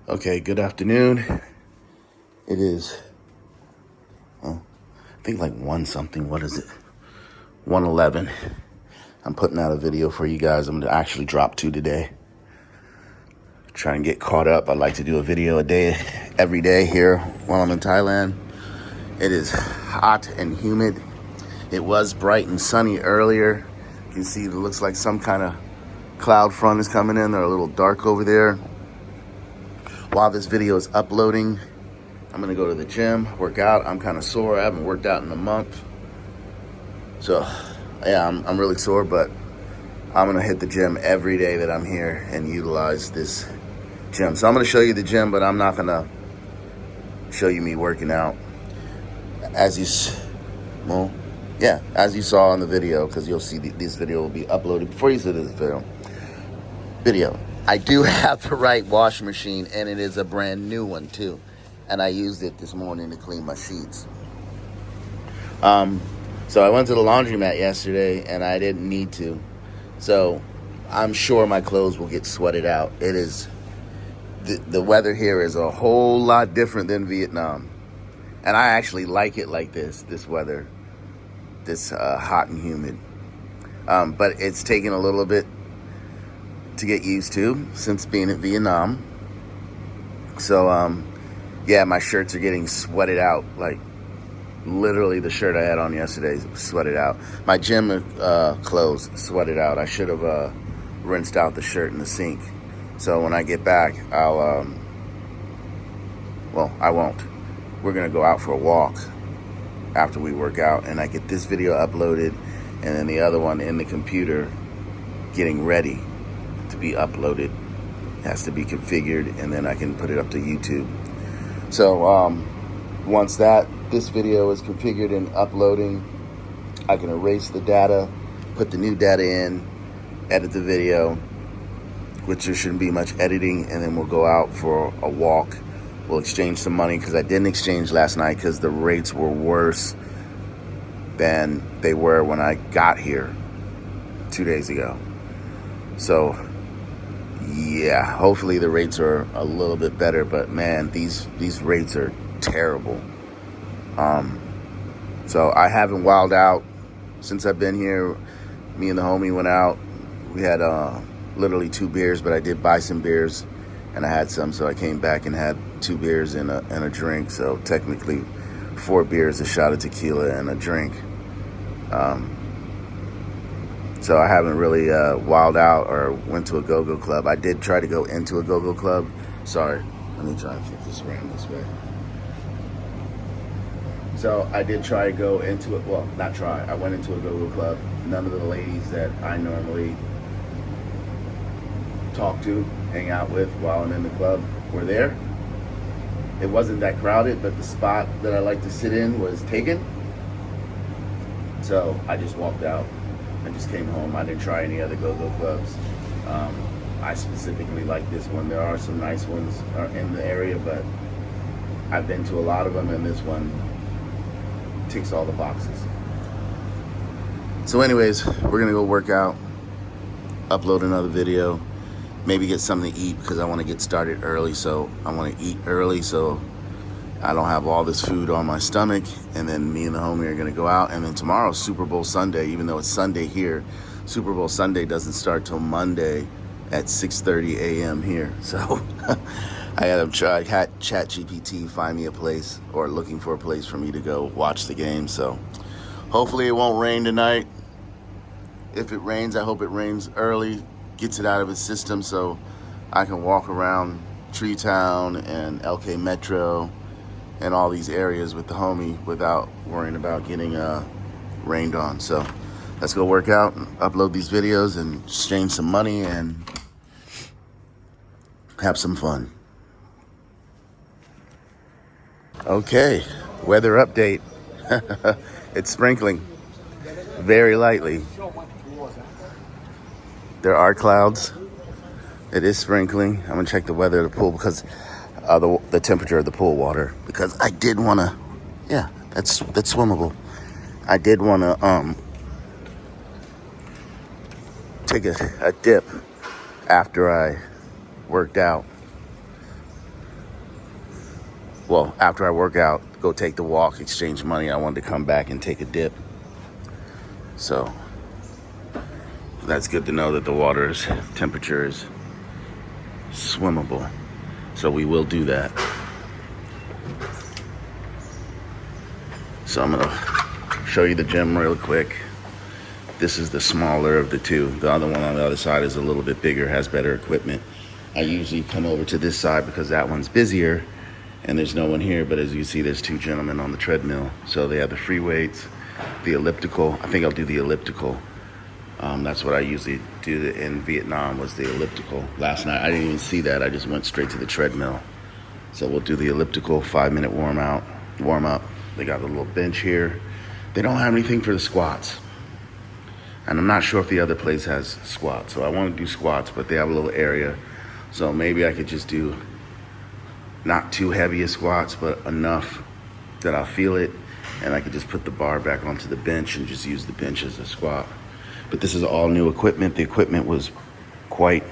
Okay, good afternoon. It is, I think like 1 something. What is it? 1:11. I'm putting out a video for you guys. I'm going to actually drop 2 today. Try and get caught up. I'd like to do a video a day, every day here while I'm in Thailand. It is hot and humid. It was bright and sunny earlier. You can see it looks like some kind of cloud front is coming in. They're a little dark over there. While this video is uploading, I'm gonna go to the gym, work out. I'm kind of sore. I haven't worked out in a month. So yeah, I'm really sore, but I'm gonna hit the gym every day that I'm here and utilize this gym. So I'm gonna show you the gym, but I'm not gonna show you me working out. As you saw in the video, because you'll see this video will be uploaded before you see this video. I do have the right washing machine, and it is a brand new one too. And I used it this morning to clean my sheets. So I went to the laundromat yesterday, and I didn't need to. So I'm sure my clothes will get sweated out. It is, the weather here is a whole lot different than Vietnam. And I actually like it like this weather, this hot and humid. But it's taken a little bit to get used to since being in Vietnam. So yeah, my shirts are getting sweated out. Like literally the shirt I had on yesterday sweated out. My gym clothes sweated out. I should have rinsed out the shirt in the sink. So when I get back, I won't. We're gonna go out for a walk after we work out, and I get this video uploaded and then the other one in the computer getting ready to be uploaded. It has to be configured, and then I can put it up to YouTube. So once this video is configured and uploading, I can erase the data, put the new data in, edit the video, which there shouldn't be much editing, and then we'll go out for a walk. We'll exchange some money, because I didn't exchange last night because the rates were worse than they were when I got here 2 days ago. So yeah, hopefully the rates are a little bit better, but man, these rates are terrible. So I haven't wilded out since I've been here. Me and the homie went out. We had literally 2 beers, but I did buy some beers, and I had some, so I came back and had 2 beers and a drink. So technically 4 beers, a shot of tequila, and a drink. So I haven't really wilded out or went to a go-go club. I did try to go into a go-go club. Sorry, let me try and flip this around this way. So I did try to go into it. Well, not try. I went into a go-go club. None of the ladies that I normally talk to, hang out with while I'm in the club were there. It wasn't that crowded, but the spot that I like to sit in was taken. So I just walked out. I just came home. I didn't try any other go-go clubs. I specifically like this one. There are some nice ones in the area, but I've been to a lot of them, and this one ticks all the boxes. So anyways, we're gonna go work out, upload another video, maybe get something to eat, because I want to get started early. So I want to eat early so I don't have all this food on my stomach. And then me and the homie are going to go out. And then tomorrow's Super Bowl Sunday. Even though it's Sunday here, Super Bowl Sunday doesn't start till Monday at 6:30 a.m. here. So I got to try ChatGPT, find me a place, or looking for a place for me to go watch the game. So hopefully it won't rain tonight. If it rains, I hope it rains early, gets it out of its system, so I can walk around Tree Town and LK Metro and all these areas with the homie without worrying about getting rained on. So let's go work out and upload these videos and exchange some money and have some fun. Okay, weather update. It's sprinkling very lightly. There are clouds. It is sprinkling. I'm gonna check the weather of the pool, because the temperature of the pool water, because I did wanna, yeah, that's swimmable. I did wanna take a dip after I worked out. well, after I work out, go take the walk, exchange money. I wanted to come back and take a dip. So that's good to know that the water's temperature is swimmable. So we will do that. So I'm gonna show you the gym real quick. This is the smaller of the two. The other one on the other side is a little bit bigger, has better equipment. I usually come over to this side because that one's busier and there's no one here, but as you see, there's two gentlemen on the treadmill. So they have the free weights, the elliptical. I think I'll do the elliptical. That's what I usually do in Vietnam, was the elliptical. Last night, I didn't even see that. I just went straight to the treadmill. So we'll do the elliptical, 5-minute warm up. They got a little bench here. They don't have anything for the squats. And I'm not sure if the other place has squats. So I want to do squats, but they have a little area. So maybe I could just do not too heavy a squats, but enough that I'll feel it. And I could just put the bar back onto the bench and just use the bench as a squat. But this is all new equipment. The equipment was quite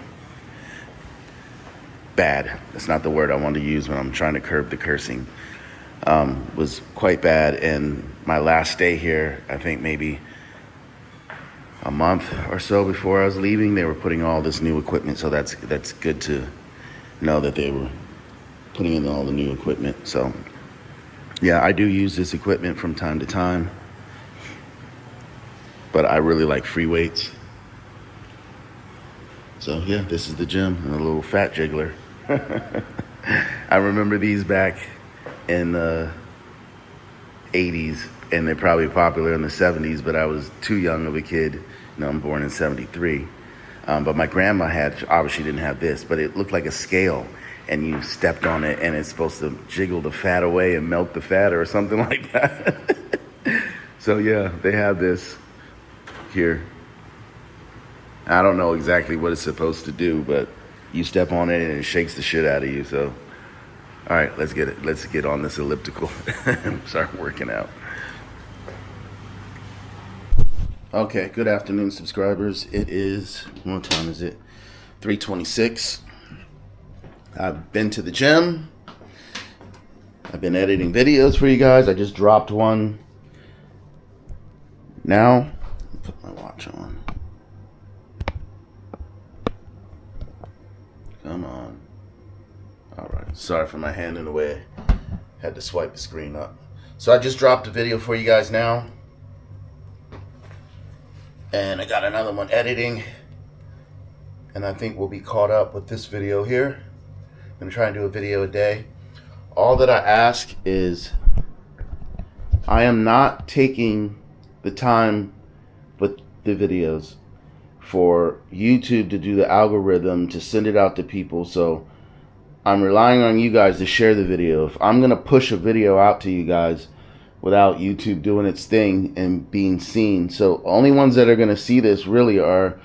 bad. That's not the word I want to use when I'm trying to curb the cursing. Was quite bad. And my last stay here, I think maybe a month or so before I was leaving, they were putting all this new equipment. So that's good to know that they were putting in all the new equipment. So yeah, I do use this equipment from time to time, but I really like free weights. So yeah, this is the gym and a little fat jiggler. I remember these back in the 80s, and they're probably popular in the 70s, but I was too young of a kid. You know, I'm born in 73. But my grandma obviously didn't have this, but it looked like a scale, and you stepped on it, and it's supposed to jiggle the fat away and melt the fat or something like that. So yeah, they have this here. I don't know exactly what it's supposed to do, but you step on it and it shakes the shit out of you. So, all right, let's get on this elliptical and start working out. Okay, good afternoon, subscribers. It is, what time is it? 3:26. I've been to the gym. I've been editing videos for you guys. I just dropped one. Now, put my watch on. Come on. All right. Sorry for my hand in the way. Had to swipe the screen up. So I just dropped a video for you guys now. And I got another one editing. And I think we'll be caught up with this video here. I'm going to try and do a video a day. All that I ask is, I am not taking the time with the videos for YouTube to do the algorithm to send it out to people. So I'm relying on you guys to share the video. If I'm going to push a video out to you guys without YouTube doing its thing and being seen, so only ones that are going to see this really are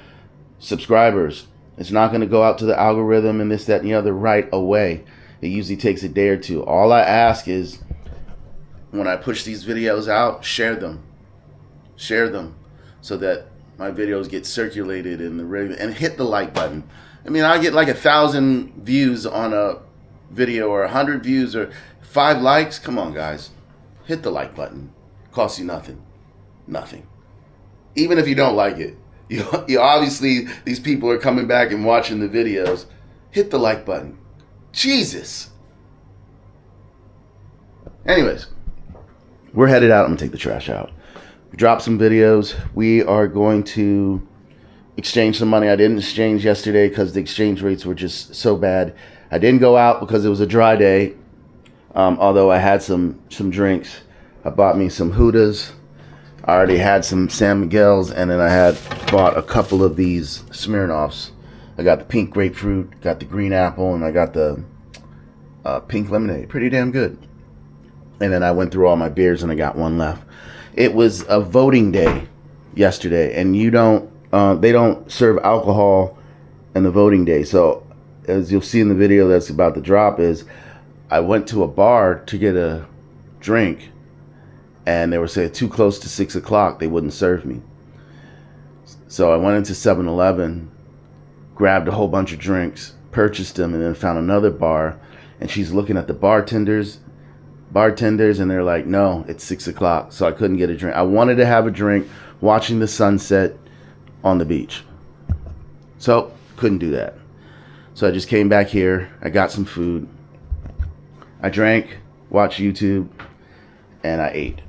subscribers. It's not going to go out to the algorithm and this, that, and the other right away. It usually takes a day or two. All I ask is, when I push these videos out, share them. Share them so that my videos get circulated in the regular, and hit the like button. I mean, I get like 1,000 views on a video, or 100 views, or 5 likes. Come on, guys. Hit the like button. Costs you nothing. Nothing. Even if you don't like it. You obviously, these people are coming back and watching the videos. Hit the like button. Jesus. Anyways, we're headed out. I'm going to take the trash out. We dropped some videos. We are going to exchange some money. I didn't exchange yesterday because the exchange rates were just so bad. I didn't go out because it was a dry day. Although I had some drinks. I bought me some Hudas. I already had some San Miguel's, and then I had bought a couple of these Smirnoffs. I got the pink grapefruit, got the green apple, and I got the pink lemonade. Pretty damn good. And then I went through all my beers, and I got one left. It was a voting day yesterday, and they don't serve alcohol in the voting day. So as you'll see in the video that's about to drop, is I went to a bar to get a drink, and they were saying too close to 6 o'clock, they wouldn't serve me. So I went into 7-Eleven, grabbed a whole bunch of drinks, purchased them, and then found another bar. And she's looking at the bartenders, bartenders, and they're like, no, it's 6 o'clock. So I couldn't get a drink. I wanted to have a drink watching the sunset on the beach. So couldn't do that. So I just came back here. I got some food. I drank, watched YouTube, and I ate.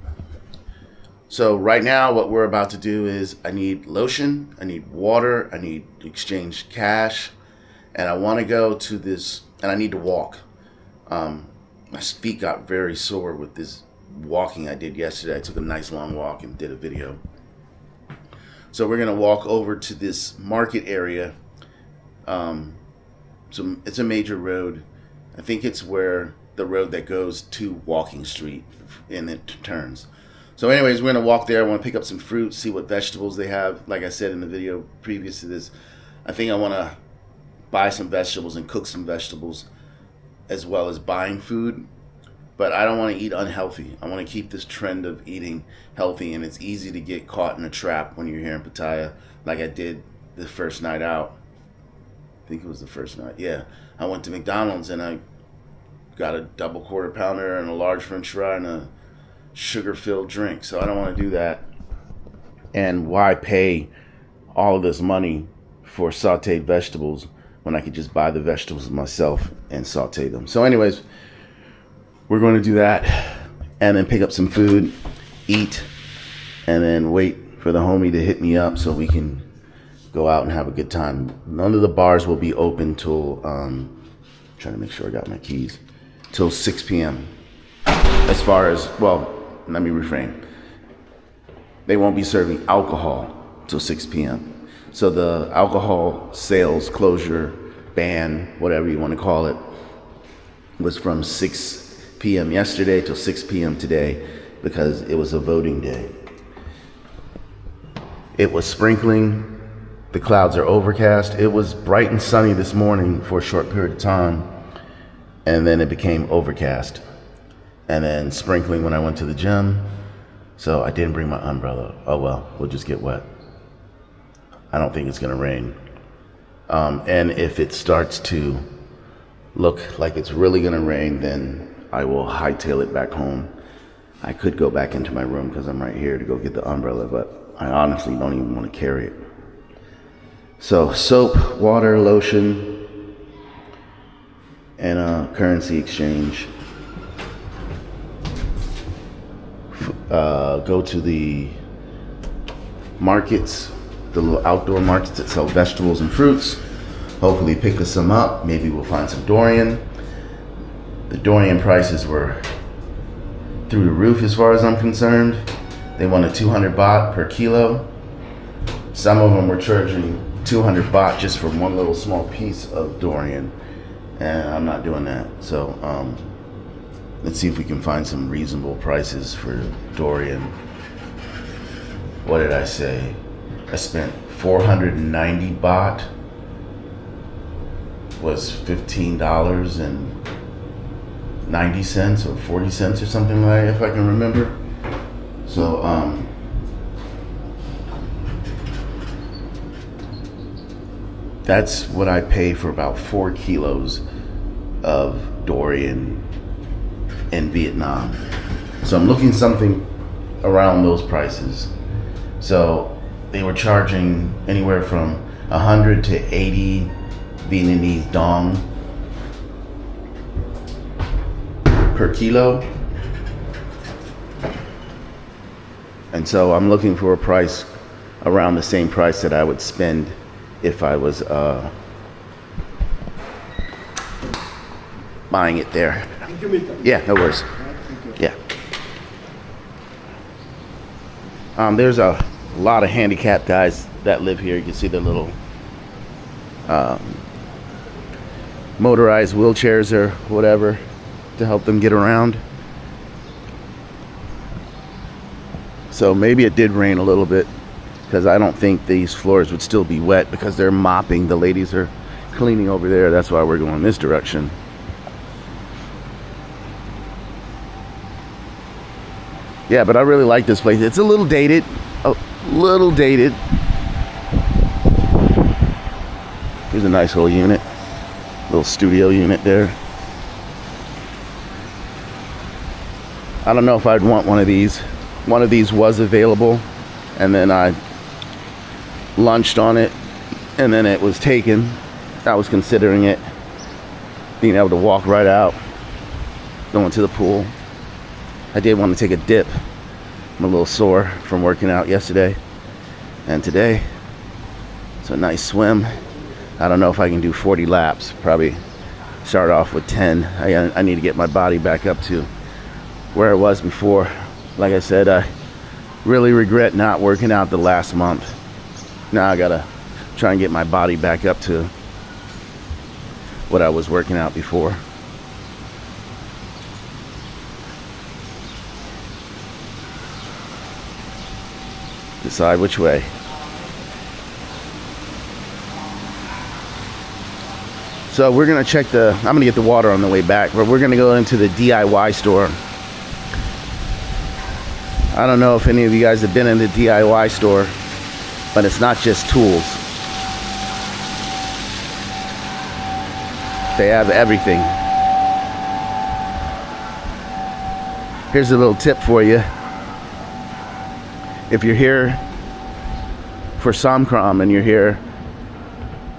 So right now what we're about to do is I need lotion, I need water, I need to exchange cash, and I want to go to this, and I need to walk. My feet got very sore with this walking I did yesterday. I took a nice long walk and did a video. So we're going to walk over to this market area. So it's a major road. I think it's where the road that goes to Walking Street and it turns. So anyways, we're going to walk there. I want to pick up some fruit, see what vegetables they have. Like I said in the video previous to this, I think I want to buy some vegetables and cook some vegetables as well as buying food. But I don't want to eat unhealthy. I want to keep this trend of eating healthy, and it's easy to get caught in a trap when you're here in Pattaya, like I did the first night out. I think it was the first night. Yeah, I went to McDonald's and I got a double quarter pounder and a large French fry and a sugar-filled drink. So I don't want to do that. And why pay all of this money for sauteed vegetables when I could just buy the vegetables myself and saute them? So anyways, we're going to do that and then pick up some food, eat, and then wait for the homie to hit me up so we can go out and have a good time. None of the bars will be open till, trying to make sure I got my keys, till 6 p.m. As far as, well, let me reframe. They won't be serving alcohol till 6 p.m. So the alcohol sales closure, ban, whatever you want to call it, was from 6 p.m. yesterday till 6 p.m. today because it was a voting day. It was sprinkling. The clouds are overcast. It was bright and sunny this morning for a short period of time, and then it became overcast. And then sprinkling when I went to the gym. So I didn't bring my umbrella. Oh well, we'll just get wet. I don't think it's gonna rain. And if it starts to look like it's really gonna rain, then I will hightail it back home. I could go back into my room because I'm right here to go get the umbrella, but I honestly don't even want to carry it. So soap, water, lotion, and a currency exchange. Go to the markets, the little outdoor markets that sell vegetables and fruits. Hopefully pick us some up. Maybe we'll find some durian. The durian prices were through the roof as far as I'm concerned. They wanted 200 baht per kilo. Some of them were charging 200 baht just for one little small piece of durian, and I'm not doing that. So let's see if we can find some reasonable prices for durian. What did I say? I spent 490 baht, was $15.90 or 40 cents or something like that, if I can remember. So that's what I pay for about 4 kilos of durian in Vietnam. So I'm looking something around those prices. So they were charging anywhere from 100 to 80 Vietnamese dong per kilo. And so I'm looking for a price around the same price that I would spend if I was buying it there. Thank you, Mr. Yeah, no worries. Yeah. There's a lot of handicapped guys that live here. You can see their little motorized wheelchairs or whatever to help them get around. So maybe it did rain a little bit, because I don't think these floors would still be wet because they're mopping. The ladies are cleaning over there. That's why we're going this direction. Yeah, but I really like this place. It's a little dated. A little dated. Here's a nice little unit. Little studio unit there. I don't know if I'd want one of these. One of these was available, and then I lunched on it, and then it was taken. I was considering it, being able to walk right out, going to the pool. I did want to take a dip. I'm a little sore from working out yesterday and today. It's a nice swim. I don't know if I can do 40 laps. Probably start off with 10. I need to get my body back up to where it was before. Like I said, I really regret not working out the last month. Now I gotta try and get my body back up to what I was working out before. Decide which way. So we're gonna check I'm gonna get the water on the way back, but we're gonna go into the DIY store. I don't know if any of you guys have been in the DIY store, but it's not just tools. They have everything. Here's a little tip for you. If you're here for Samkram and you're here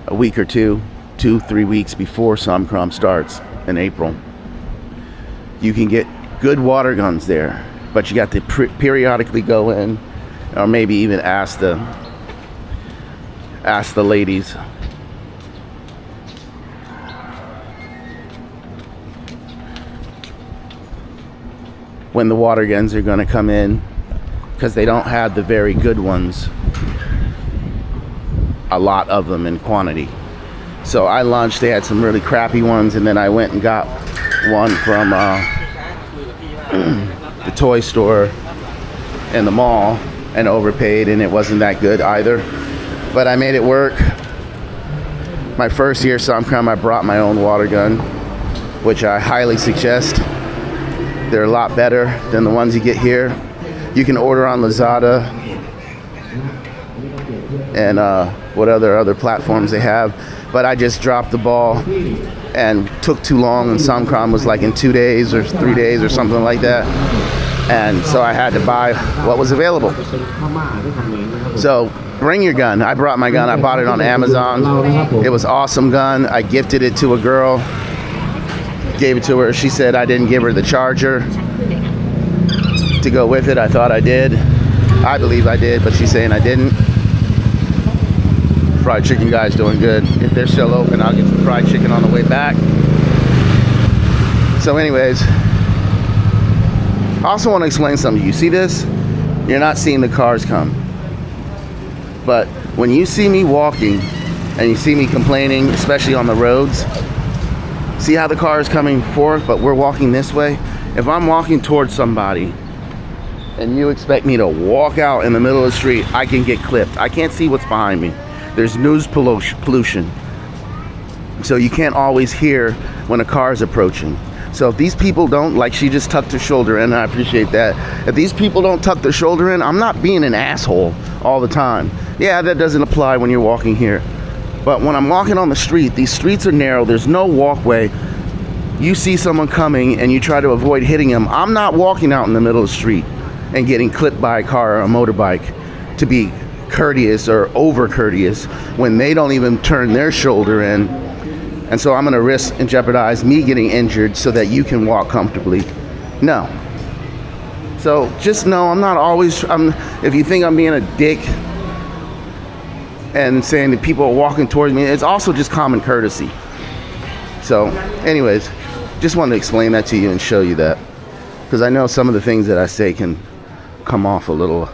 a week or 2-3 weeks before Samkram starts in April, you can get good water guns there, but you got to periodically go in, or maybe even ask the ladies. When the water guns are going to come in, because they don't have the very good ones, a lot of them in quantity. So I lunched, they had some really crappy ones, and then I went and got one from the toy store in the mall and overpaid, and it wasn't that good either, but I made it work. My first year Samkram, I brought my own water gun, which I highly suggest. They're a lot better than the ones you get here. You can order on Lazada and what other platforms they have, but I just dropped the ball and took too long, and Samkram was like in 2 days or 3 days or something like that, and so I had to buy what was available. So bring your gun. I brought my gun. I bought it on Amazon. It was an awesome gun. I gifted it to a girl, gave it to her. She said I didn't give her the charger to go with it. I thought I did. I believe I did, but she's saying I didn't. Fried chicken guy's doing good. If they're still open, I'll get some fried chicken on the way back. So anyways, I also want to explain something. You see this? You're not seeing the cars come. But when you see me walking and you see me complaining, especially on the roads, see how the car is coming forth, but we're walking this way? If I'm walking towards somebody and you expect me to walk out in the middle of the street, I can get clipped. I can't see what's behind me. There's noise pollution. So you can't always hear when a car is approaching. So if these people don't, like she just tucked her shoulder in, I appreciate that. If these people don't tuck their shoulder in, I'm not being an asshole all the time. Yeah, that doesn't apply when you're walking here. But when I'm walking on the street, these streets are narrow, there's no walkway. You see someone coming and you try to avoid hitting them. I'm not walking out in the middle of the street and getting clipped by a car or a motorbike to be courteous or over courteous when they don't even turn their shoulder in. And so I'm going to risk and jeopardize me getting injured so that you can walk comfortably. No. So just know I'm not always, if you think I'm being a dick and saying that people are walking towards me, it's also just common courtesy. So anyways, just wanted to explain that to you and show you that, because I know some of the things that I say can come off a little,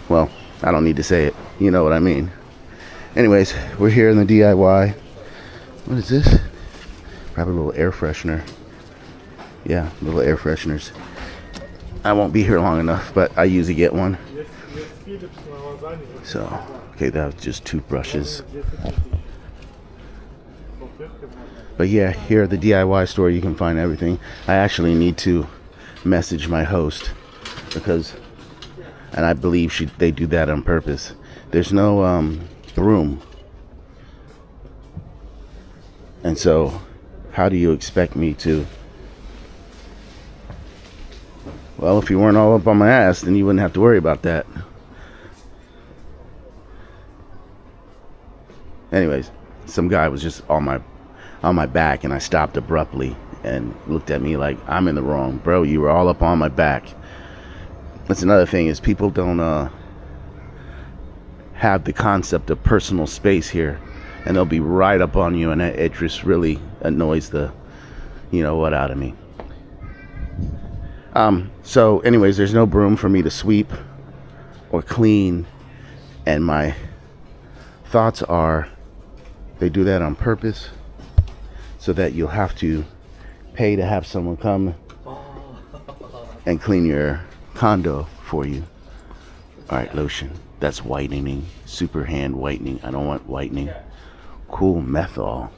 well, I don't need to say it. You know what I mean. Anyways, we're here in the DIY. What is this? Probably a little air freshener. Yeah, little air fresheners. I won't be here long enough, but I usually get one. So, okay, that was just toothbrushes. But yeah, here at the DIY store, you can find everything. I actually need to message my host because, and I believe they do that on purpose. There's no room. And so, how do you expect me to Well, if you weren't all up on my ass, then you wouldn't have to worry about that. Anyways, some guy was just on my back, and I stopped abruptly and looked at me like I'm in the wrong. Bro, you were all up on my back. That's another thing, is people don't have the concept of personal space here, and they'll be right up on you, and it just really annoys the what out of me. So anyways, there's no broom for me to sweep or clean, and my thoughts are they do that on purpose so that you'll have to pay to have someone come and clean your condo for you. All right, lotion. That's whitening, super hand whitening. I don't want whitening. Cool menthol.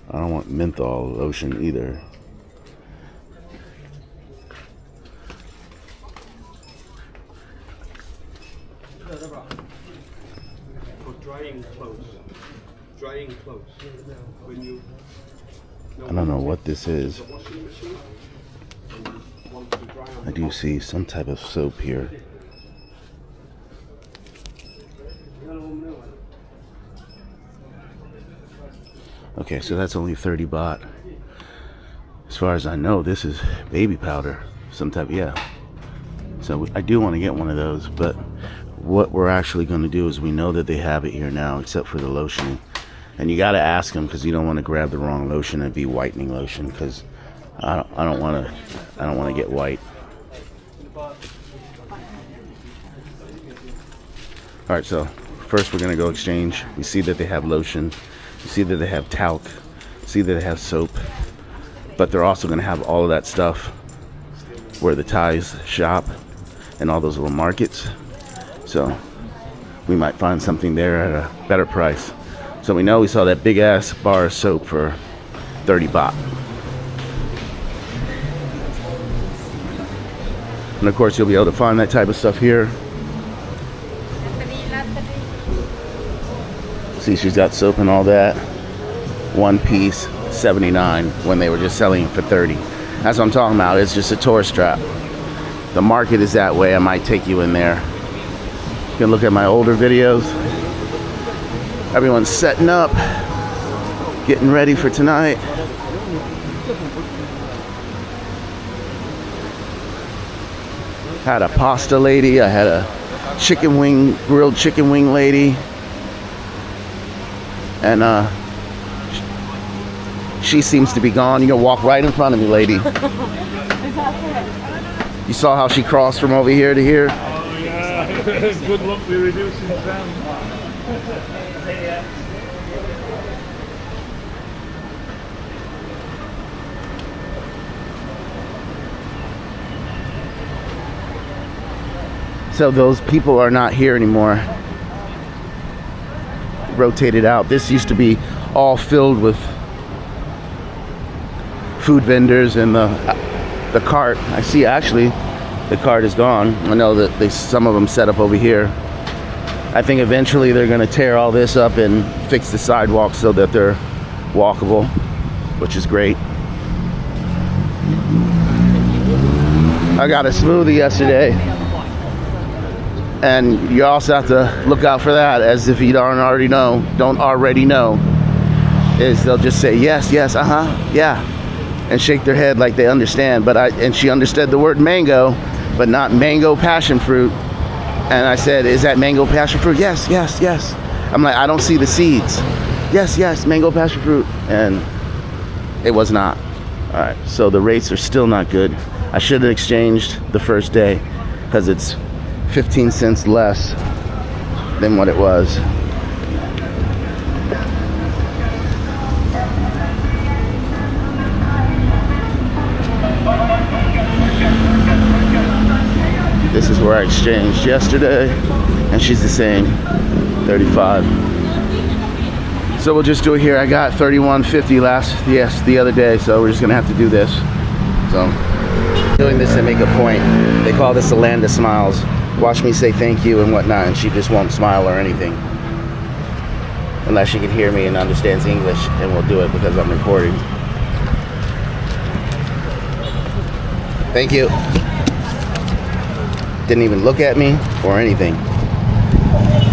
I don't want menthol lotion either. For drying clothes. Drying clothes. When you. I don't know what this is. I do see some type of soap here. Okay, so that's only 30 baht. As far as I know, this is baby powder. Some type, yeah. So I do want to get one of those, but what we're actually going to do is, we know that they have it here now, except for the lotion. And you got to ask them, because you don't want to grab the wrong lotion and be whitening lotion, because I don't want to get white. All right, so first we're gonna go exchange. We see that they have lotion, we see that they have talc, see that they have soap, but they're also gonna have all of that stuff where the Thais shop and all those little markets. So we might find something there at a better price. So we know we saw that big ass bar of soap for 30 baht. And of course you'll be able to find that type of stuff here. See, she's got soap and all that. One piece, 79, when they were just selling it for 30. That's what I'm talking about. It's just a tourist trap. The market is that way. I might take you in there. You can look at my older videos. Everyone's setting up, getting ready for tonight. Had a pasta lady. I had a grilled chicken wing lady. And she seems to be gone. You're gonna walk right in front of me, lady. You saw how she crossed from over here to here? Oh yeah, good luck with reducing sound. So those people are not here anymore. Rotated out. This used to be all filled with food vendors, and the cart. I see actually the cart is gone. I know that some of them set up over here. I think eventually they're going to tear all this up and fix the sidewalks so that they're walkable, which is great. I got a smoothie yesterday, and you also have to look out for that, as if you don't already know, is they'll just say yes, yeah, and shake their head like they understand. And she understood the word mango, but not mango passion fruit. And I said, is that mango passion fruit? Yes. I'm like, I don't see the seeds. Yes, mango passion fruit. And it was not. All right, so the rates are still not good. I should have exchanged the first day, because it's 15 cents less than what it was. This is where I exchanged yesterday, and she's the same, 35. So we'll just do it here. I got 31.50 the other day, so we're just gonna have to do this. So doing this to make a point. They call this the land of smiles. Watch me say thank you and whatnot, and she just won't smile or anything unless she can hear me and understands English, and we'll do it because I'm recording. Thank you. Didn't even look at me or anything.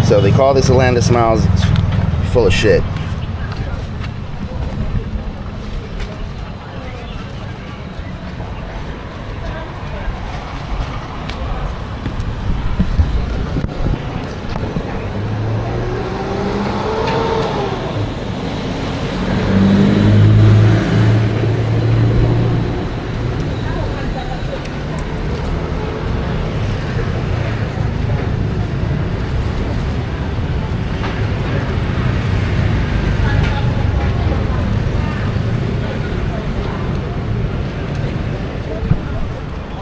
So they call this a land of smiles. It's full of shit.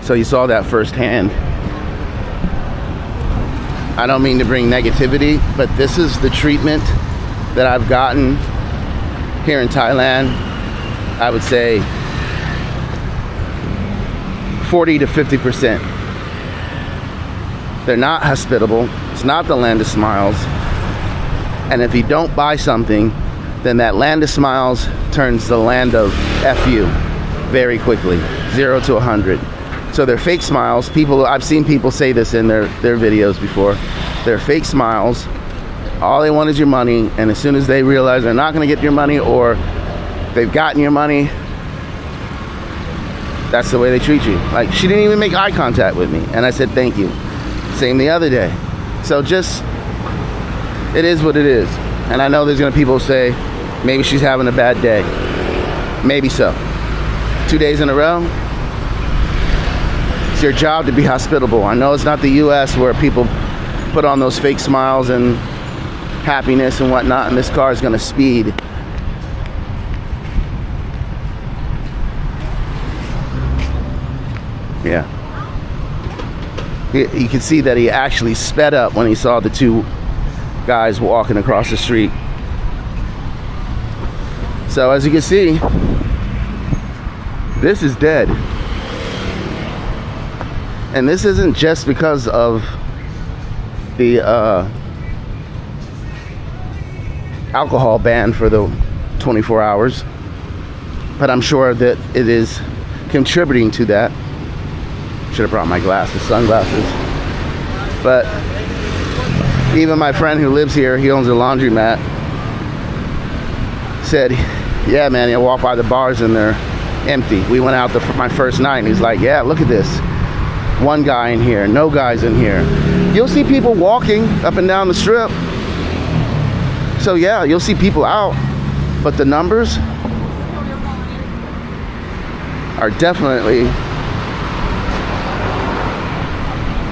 So you saw that firsthand. I don't mean to bring negativity, but this is the treatment that I've gotten here in Thailand. I would say 40 to 50%. They're not hospitable. It's not the land of smiles. And if you don't buy something, then that land of smiles turns the land of FU very quickly, 0 to 100. So they're fake smiles. I've seen people say this in their videos before. They're fake smiles. All they want is your money, and as soon as they realize they're not going to get your money or they've gotten your money, that's the way they treat you. Like, she didn't even make eye contact with me, and I said thank you. Same the other day. So just, it is what it is. And I know there's going to people say, maybe she's having a bad day. Maybe so. 2 days in a row. It's your job to be hospitable. I know it's not the US where people put on those fake smiles and happiness and whatnot, and this car is going to speed. Yeah. You can see that he actually sped up when he saw the two guys walking across the street. So as you can see, this is dead. And this isn't just because of the alcohol ban for the 24 hours, but I'm sure that it is contributing to that. Should have brought my sunglasses. But even my friend who lives here, he owns a laundromat, said, yeah man, you walk by the bars and they're empty. We went out my first night and he's like, yeah, look at this. One guy in here, no guys in here. You'll see people walking up and down the strip. So yeah, you'll see people out, but the numbers are definitely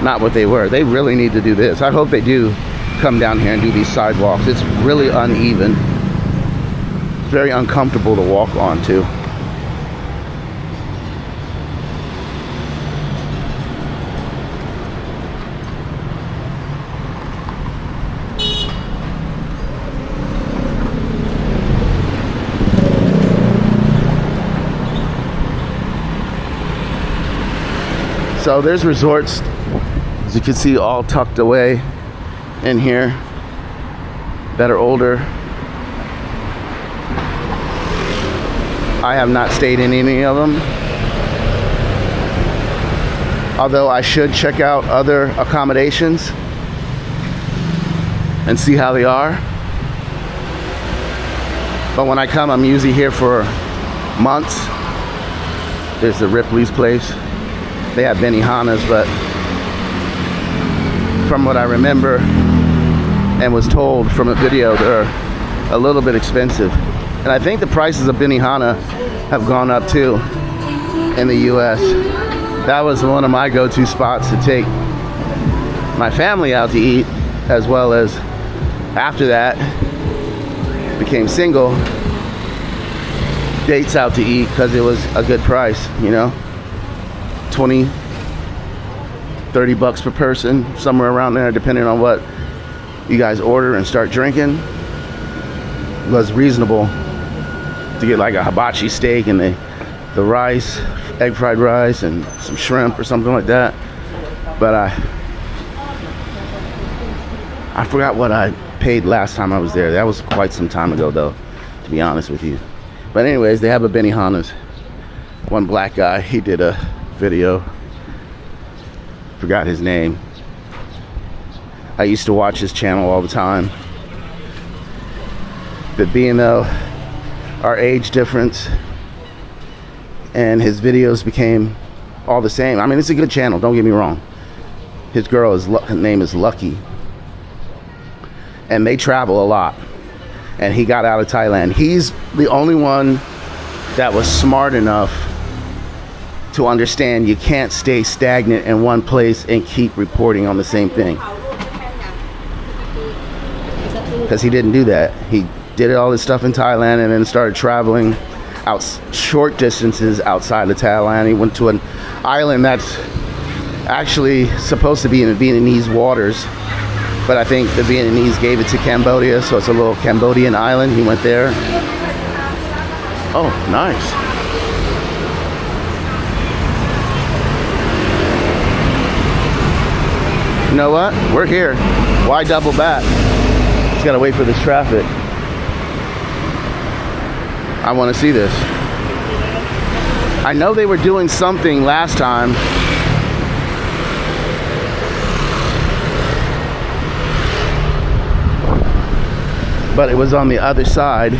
not what they were. They really need to do this. I hope they do come down here and do these sidewalks. It's really uneven. It's very uncomfortable to walk on too. So there's resorts, as you can see, all tucked away in here that are older. I have not stayed in any of them, although I should check out other accommodations and see how they are. But when I come, I'm usually here for months. There's the Ripley's place. They have Benihanas, but from what I remember and was told from a video, they're a little bit expensive. And I think the prices of Benihana have gone up too in the US. That was one of my go-to spots to take my family out to eat, as well as after that became single, dates out to eat because it was a good price, you know. 20, 30 bucks per person, somewhere around there, depending on what you guys order and start drinking. It was reasonable to get like a hibachi steak and the rice, egg fried rice, and some shrimp or something like that. But I forgot what I paid last time I was there. That was quite some time ago though, to be honest with you. But anyways, they have a Benihana's. One black guy, he did a video. Forgot his name. I used to watch his channel all the time. But being though our age difference and his videos became all the same. I mean, it's a good channel, don't get me wrong. His girl is her name is Lucky. And they travel a lot. And he got out of Thailand. He's the only one that was smart enough to understand you can't stay stagnant in one place and keep reporting on the same thing. Because he didn't do that. He did all this stuff in Thailand and then started traveling out short distances outside of Thailand. He went to an island that's actually supposed to be in the Vietnamese waters, but I think the Vietnamese gave it to Cambodia, so it's a little Cambodian island. He went there. Oh, nice. You know what? We're here. Why double back? Just gotta wait for this traffic. I want to see this. I know they were doing something last time. But it was on the other side.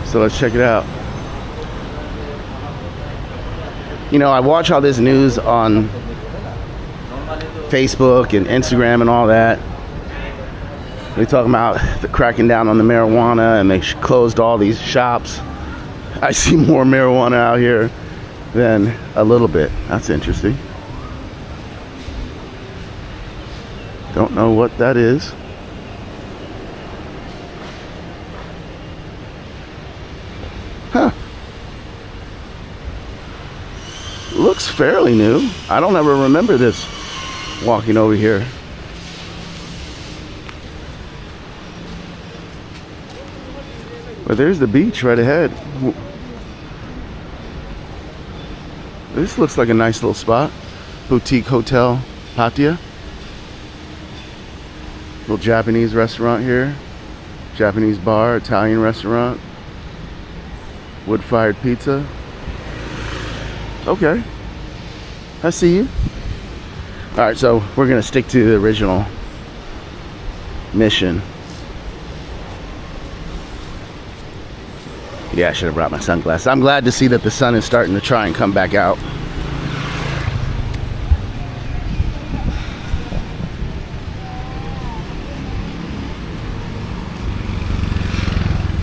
So let's check it out. You know, I watch all this news on Facebook and Instagram and all that. They're talking about the cracking down on the marijuana and they closed all these shops. I see more marijuana out here than a little bit. That's interesting. Don't know what that is. Huh. Looks fairly new. I don't ever remember this walking over here. But there's the beach right ahead. This looks like a nice little spot. Boutique Hotel Pattaya. Little Japanese restaurant here. Japanese bar, Italian restaurant. Wood-fired pizza. Okay. I see you. Alright, so we're gonna stick to the original mission. Yeah, I should have brought my sunglasses. I'm glad to see that the sun is starting to try and come back out.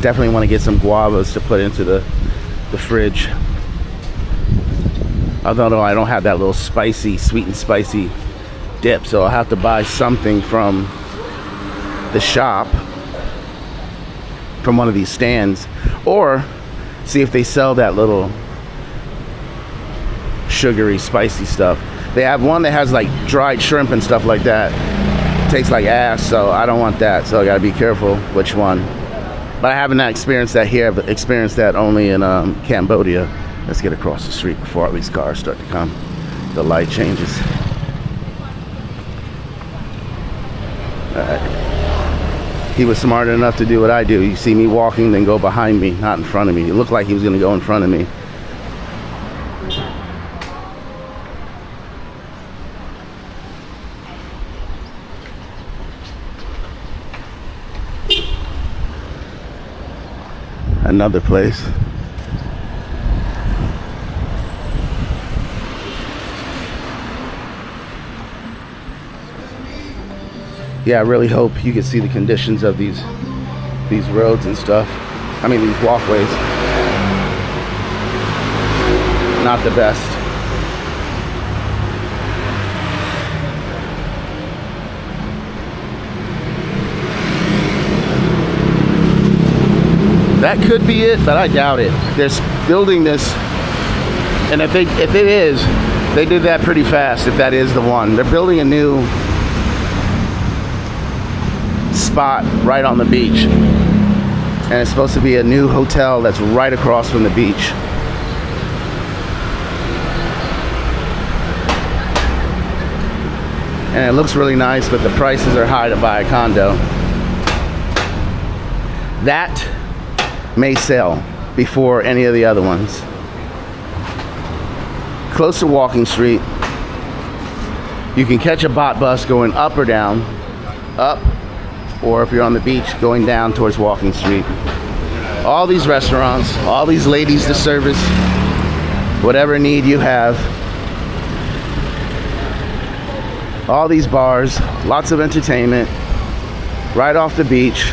Definitely want to get some guavas to put into the fridge. Although I don't have that little spicy, sweet and spicy dip, so I'll have to buy something from the shop, from one of these stands, or see if they sell that little sugary, spicy stuff. They have one that has like dried shrimp and stuff like that. Tastes like ass, so I don't want that, so I gotta be careful which one. But I haven't experienced that here. I've experienced that only in Cambodia. Let's get across the street before all these cars start to come. The light changes. Alright. He was smart enough to do what I do. You see me walking, then go behind me, not in front of me. It looked like he was going to go in front of me. Another place. Yeah, I really hope you can see the conditions of these roads and stuff. I mean, these walkways. Not the best. That could be it, but I doubt it. They're building this, and if it is, they did that pretty fast. If that is the one, they're building a new spot right on the beach, and it's supposed to be a new hotel that's right across from the beach. and it looks really nice, but the prices are high to buy a condo. That may sell before any of the other ones. Close to Walking Street. You can catch a bot bus going up or down. Up, or if you're on the beach, going down towards Walking Street. All these restaurants, all these ladies to service whatever need you have. All these bars, lots of entertainment, right off the beach.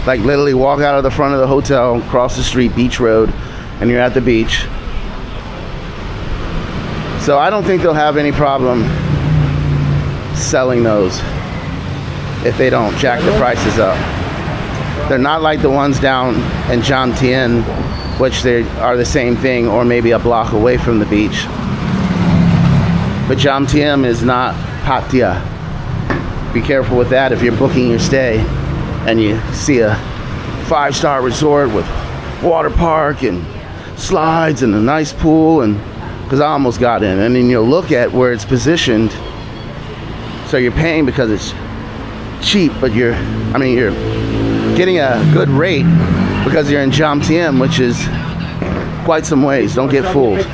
Like literally walk out of the front of the hotel, cross the street, Beach Road, and you're at the beach. So I don't think they'll have any problem selling those if they don't jack the prices up. They're not like the ones down in Jam Tien, which they are the same thing or maybe a block away from the beach. But Jam Tien is not Pattaya. Be careful with that if you're booking your stay and you see a 5-star resort with water park and slides and a nice pool, and because I almost got in, and then you'll look at where it's positioned. So you're paying because it's cheap, but you're getting a good rate because you're in Jam Tien, which is quite some ways. Don't get fooled.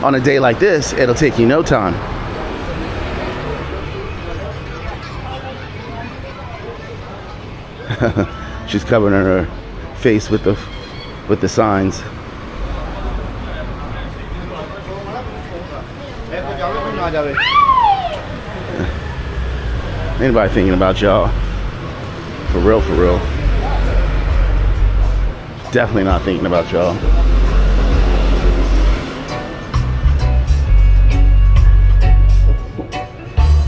On a day like this, it'll take you no time. She's covering her face with the signs. Anybody thinking about y'all? For real, for real. Definitely not thinking about y'all.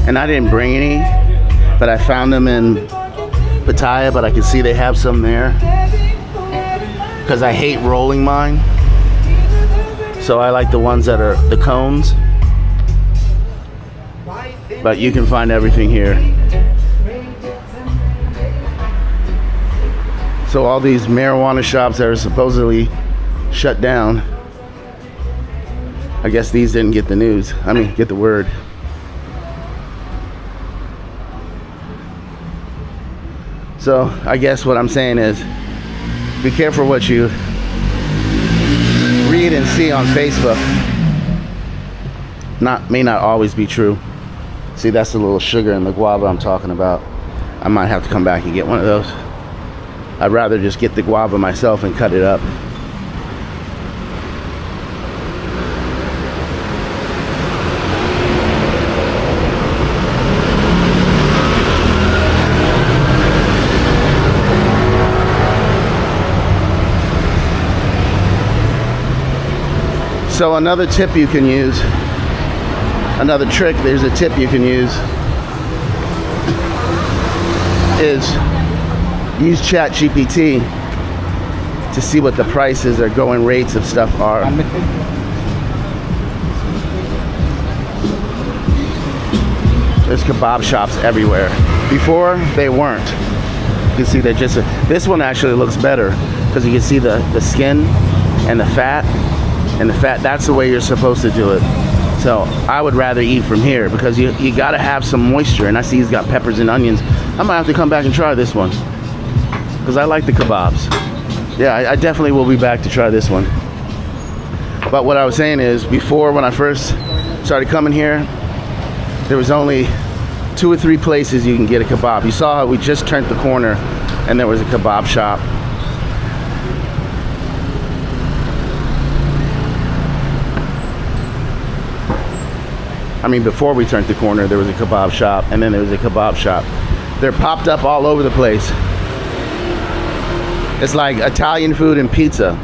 And I didn't bring any, but I found them in Pattaya, but I can see they have some there. Because I hate rolling mine. So I like the ones that are the cones. But you can find everything here. So all these marijuana shops that are supposedly shut down, I guess these didn't get the news. Get the word. So I guess what I'm saying is, be careful what you read and see on Facebook. May not always be true. See, that's the little sugar in the guava I'm talking about. I might have to come back and get one of those. I'd rather just get the guava myself and cut it up. So another tip you can use, another trick, there's a tip you can use, is use ChatGPT to see what the prices or going rates of stuff are. There's kebab shops everywhere. Before, they weren't. You can see that this one actually looks better because you can see the skin and the fat. And the fat, that's the way you're supposed to do it. So I would rather eat from here because you gotta have some moisture. And I see he's got peppers and onions. I might have to come back and try this one because I like the kebabs. Yeah, I definitely will be back to try this one. But what I was saying is, before, when I first started coming here, there was only 2 or 3 places you can get a kebab. You saw how we just turned the corner and there was a kebab shop. Before we turned the corner, there was a kebab shop, and then there was a kebab shop. They're popped up all over the place. It's like Italian food and pizza.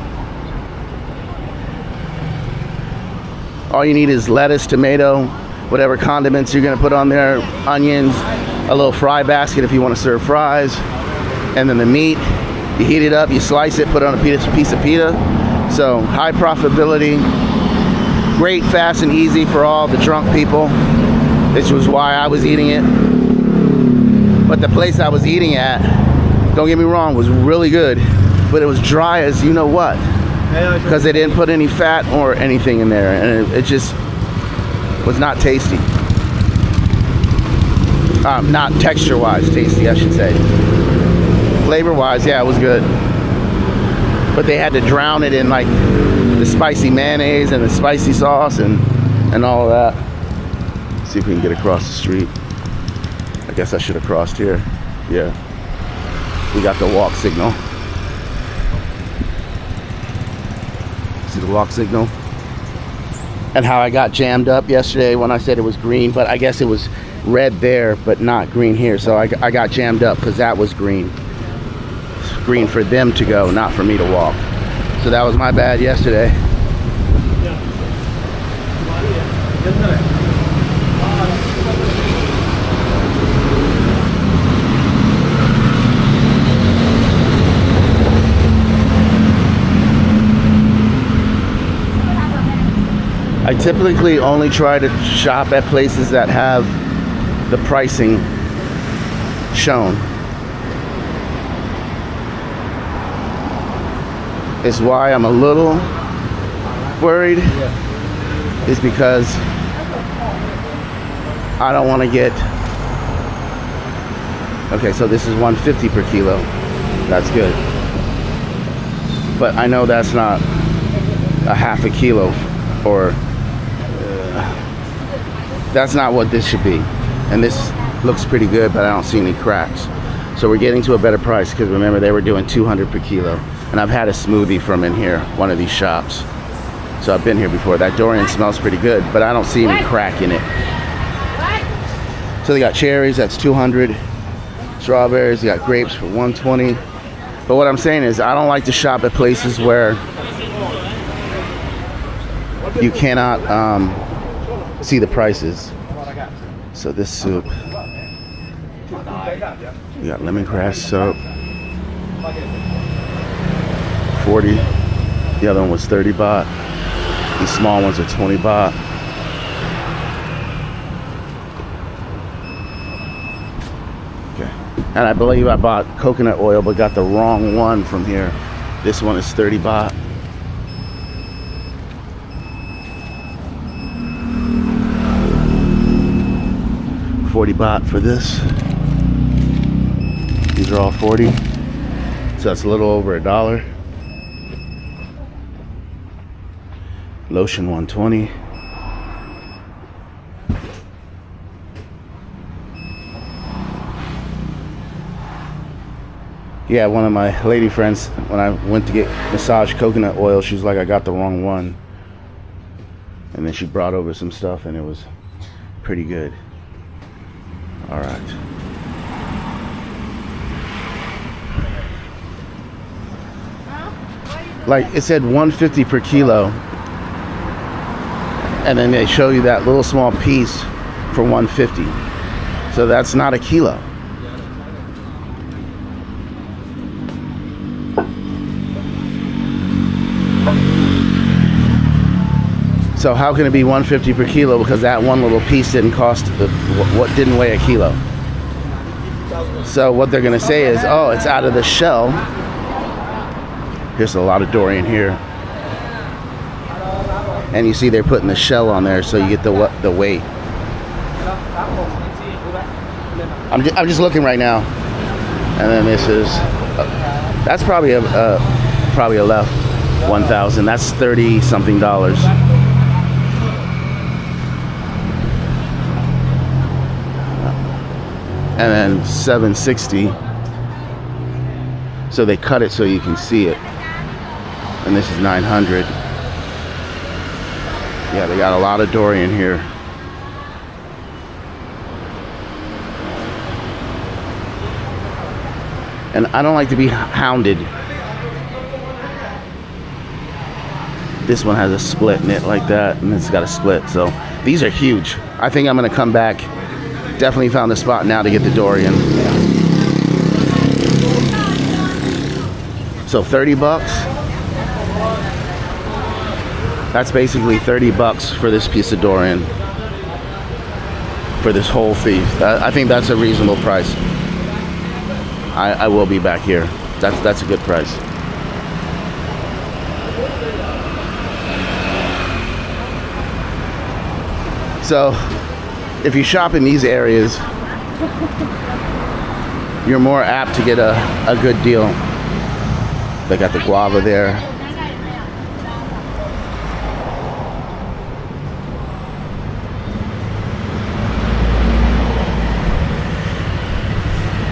All you need is lettuce, tomato, whatever condiments you're gonna put on there, onions, a little fry basket if you want to serve fries, and then the meat. You heat it up, you slice it, put it on a piece of pita. So high profitability. Great, fast, and easy for all the drunk people. This was why I was eating it. But the place I was eating at, don't get me wrong, was really good. But it was dry as you know what. Because they didn't put any fat or anything in there. And it just was not tasty. Not texture-wise, tasty, I should say. Flavor-wise, yeah, it was good. But they had to drown it in like the spicy mayonnaise and the spicy sauce and all of that. Let's see if we can get across the street. I guess I should have crossed here. Yeah. We got the walk signal. See the walk signal? And how I got jammed up yesterday when I said it was green, but I guess it was red there, but not green here. So I got jammed up because that was green. It's green for them to go, not for me to walk. So that was my bad yesterday. I typically only try to shop at places that have the pricing shown. It's why I'm a little worried, is because I don't want to get, okay, so this is 150 per kilo. That's good. But I know that's not a half a kilo, or that's not what this should be. And this looks pretty good, but I don't see any cracks. So we're getting to a better price, because remember they were doing 200 per kilo. And I've had a smoothie from in here, one of these shops. So I've been here before. That durian smells pretty good, but I don't see any crack in it. So they got cherries, that's 200. Strawberries, they got grapes for 120. But what I'm saying is I don't like to shop at places where you cannot see the prices. So this soup, we got lemongrass soap, 40. The other one was 30 baht. These small ones are 20 baht. Okay. And I believe I bought coconut oil but got the wrong one from here. This one is 30 baht. $40 for this. These are all 40. So that's a little over $1. Lotion 120. Yeah, one of my lady friends, when I went to get massage coconut oil, she was like, I got the wrong one. And then she brought over some stuff and it was pretty good. All right. Like it said 150 per kilo. And then they show you that little small piece for 150. So that's not a kilo. So how can it be 150 per kilo? Because that one little piece didn't cost, what didn't weigh a kilo. So what they're gonna say is, oh, it's out of the shell. Here's a lot of durian here. And you see they're putting the shell on there so you get the weight. I'm just looking right now. And then this is, that's probably a left 1,000. That's 30 something dollars. And then 760. So they cut it so you can see it. And this is 900. Yeah, they got a lot of durian here. And I don't like to be hounded. This one has a split in it like that, and it's got a split. So these are huge. I think I'm gonna come back. Definitely found the spot now to get the durian. So 30 bucks. That's basically 30 bucks for this piece of durian. For this whole thing. I think that's a reasonable price. I will be back here. That's a good price. So if you shop in these areas, you're more apt to get a good deal. They got the guava there.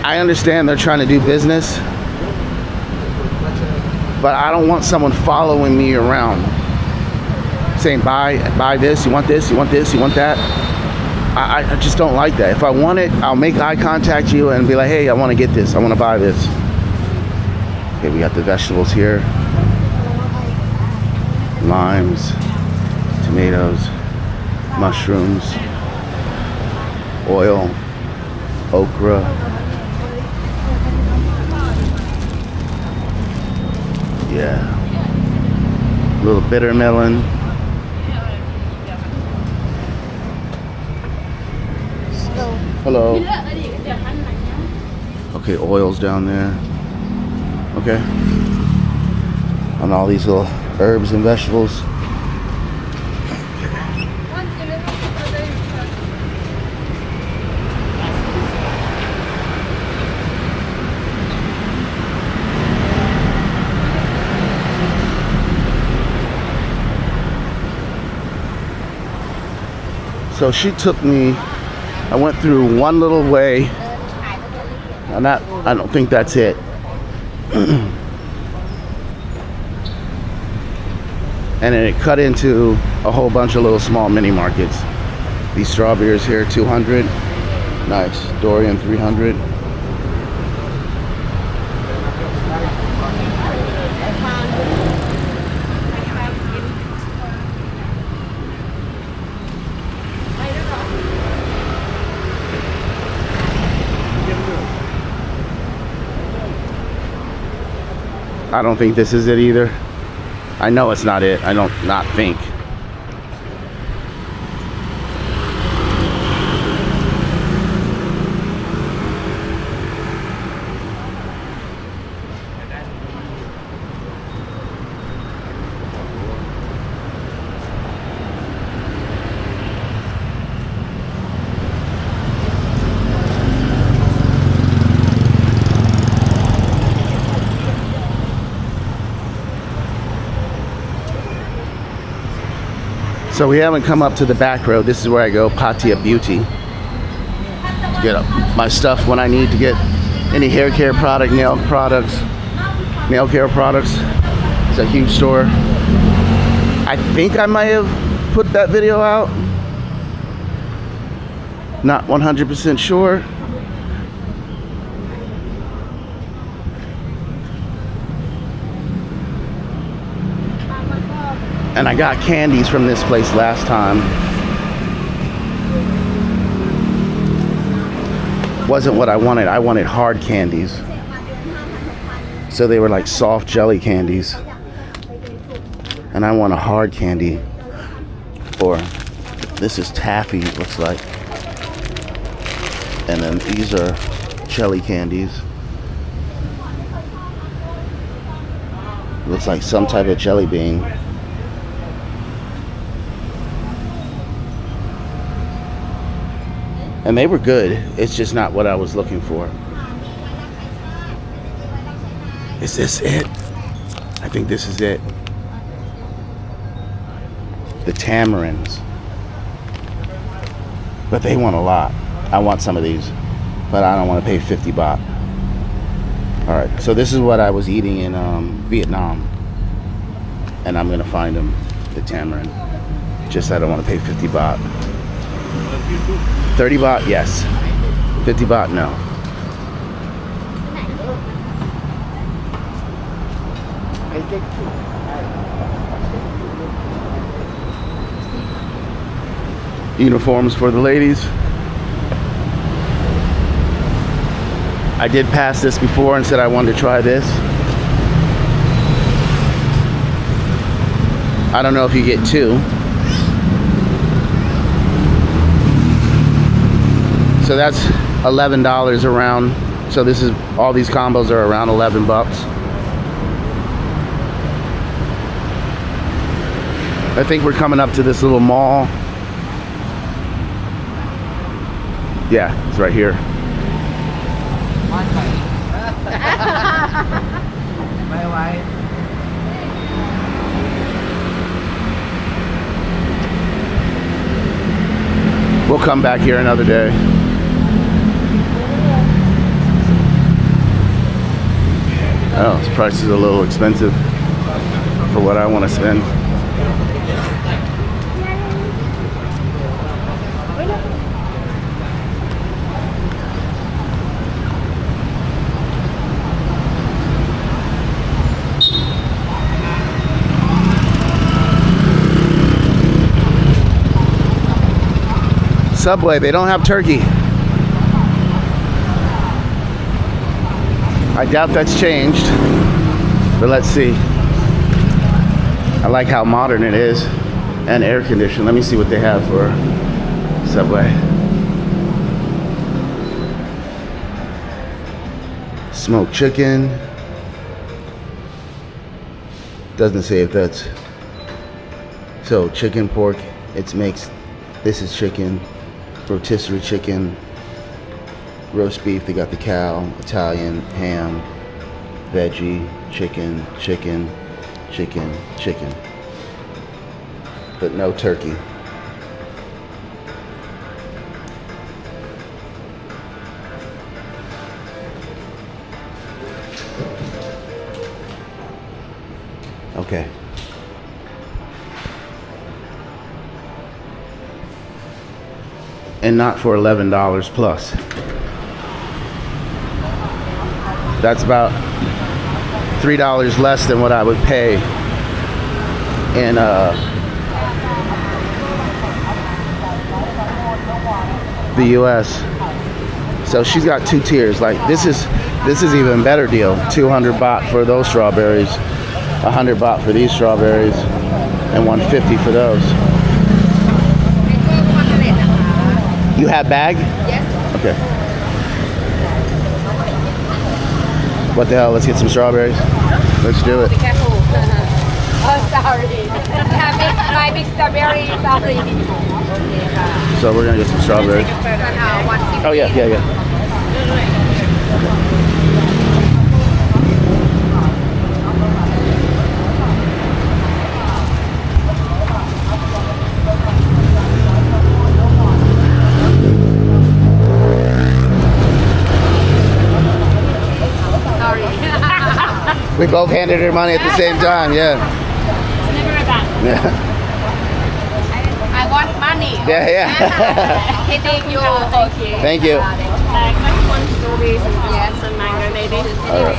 I understand they're trying to do business, but I don't want someone following me around saying, buy this, you want this, you want this, you want that. I just don't like that. If I want it, I'll make eye contact you and be like, hey, I want to get this, I want to buy this. Okay, we got the vegetables here. Limes, tomatoes, mushrooms, oil, okra. Yeah. A little bitter melon. Hello. Okay, oil's down there. Okay. And all these little herbs and vegetables. So she took me, I went through one little way, and I don't think that's it. And then it cut into a whole bunch of little small mini markets. These strawberries here, 200. Nice. Dorian, 300. I don't think this is it either. I know it's not it. I don't not think. So we haven't come up to the back road. This is where I go, Pattaya Beauty. To get my stuff when I need to get any hair care product, nail products, nail care products. It's a huge store. I think I might have put that video out. Not 100% sure. And I got candies from this place last time. Wasn't what I wanted. I wanted hard candies. So they were like soft jelly candies. And I want a hard candy. Or this is taffy, it looks like. And then these are jelly candies. Looks like some type of jelly bean. And they were good. It's just not what I was looking for. Is this it? I think this is it. The tamarinds. But they want a lot. I want some of these. But I don't want to pay 50 baht. Alright, so this is what I was eating in Vietnam. And I'm going to find them, the tamarind. Just I don't want to pay 50 baht. 30 baht, yes. 50 baht, no. Uniforms for the ladies. I did pass this before and said I wanted to try this. I don't know if you get two. So that's $11 around. So this is, all these combos are around 11 bucks. I think we're coming up to this little mall. Yeah, it's right here. We'll come back here another day. Oh, this price is a little expensive for what I want to spend. Subway, they don't have turkey. I doubt that's changed, but let's see. I like how modern it is and air conditioned. Let me see what they have for Subway. Smoked chicken. Doesn't say if that's so. Chicken, pork. It's mixed. This is chicken. Rotisserie chicken, roast beef, they got the cow, Italian, ham, veggie, chicken, chicken, chicken, chicken. But no turkey. Okay. And not for $11 plus. That's about $3 less than what I would pay in the US. So she's got two tiers. Like this is even better deal. 200 baht for those strawberries, 100 baht for these strawberries, and 150 for those. You have bag? Yes. Okay. What the hell? Let's get some strawberries. Let's do it. Be careful. Oh, sorry. My big strawberry, sorry. So we're gonna get some strawberries. Oh yeah. We both handed her money at the same time, yeah. Never about. Yeah. I want money. Yeah. Thank you. Okay. Thank you. Yes, and mango maybe. All right.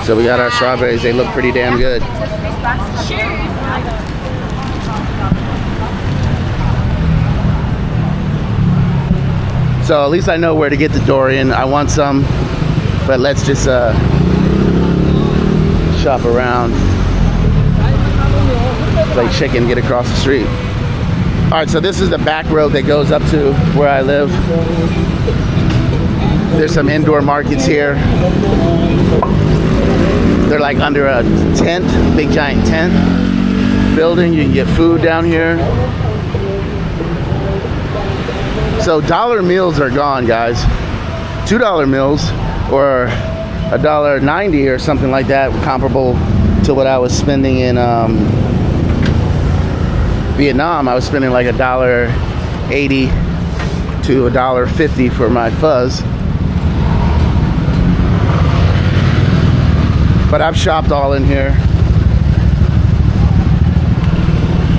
So we got our strawberries. They look pretty damn good. So at least I know where to get the durian. I want some, but let's just shop around, play chicken, get across the street. All right, so this is the back road that goes up to where I live. There's some indoor markets here. They're like under a tent, big giant tent building. You can get food down here. So dollar meals are gone, guys. $2 meals or $1.90 or something like that, comparable to what I was spending in Vietnam. I was spending like $1.80 to $1.50 for my fuzz. But I've shopped all in here.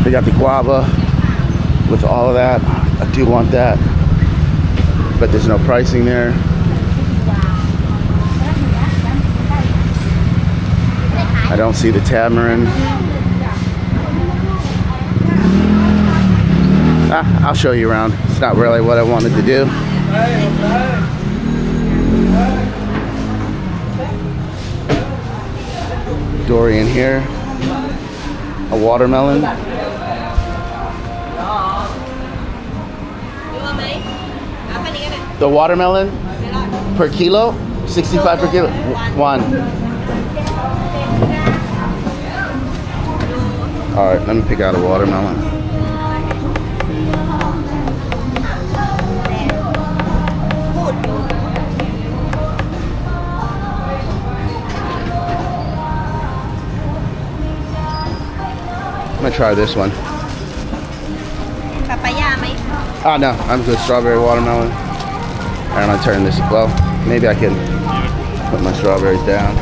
They got the guava with all of that. I do want that, but there's no pricing there. I don't see the tamarind. I'll show you around. It's not really what I wanted to do. Durian here. A watermelon. The watermelon per kilo, 65 per kilo. One. All right, let me pick out a watermelon. to try this one. Papaya, may. Oh no, I'm good. Strawberry watermelon. And I turn this. Well, maybe I can put my strawberries down.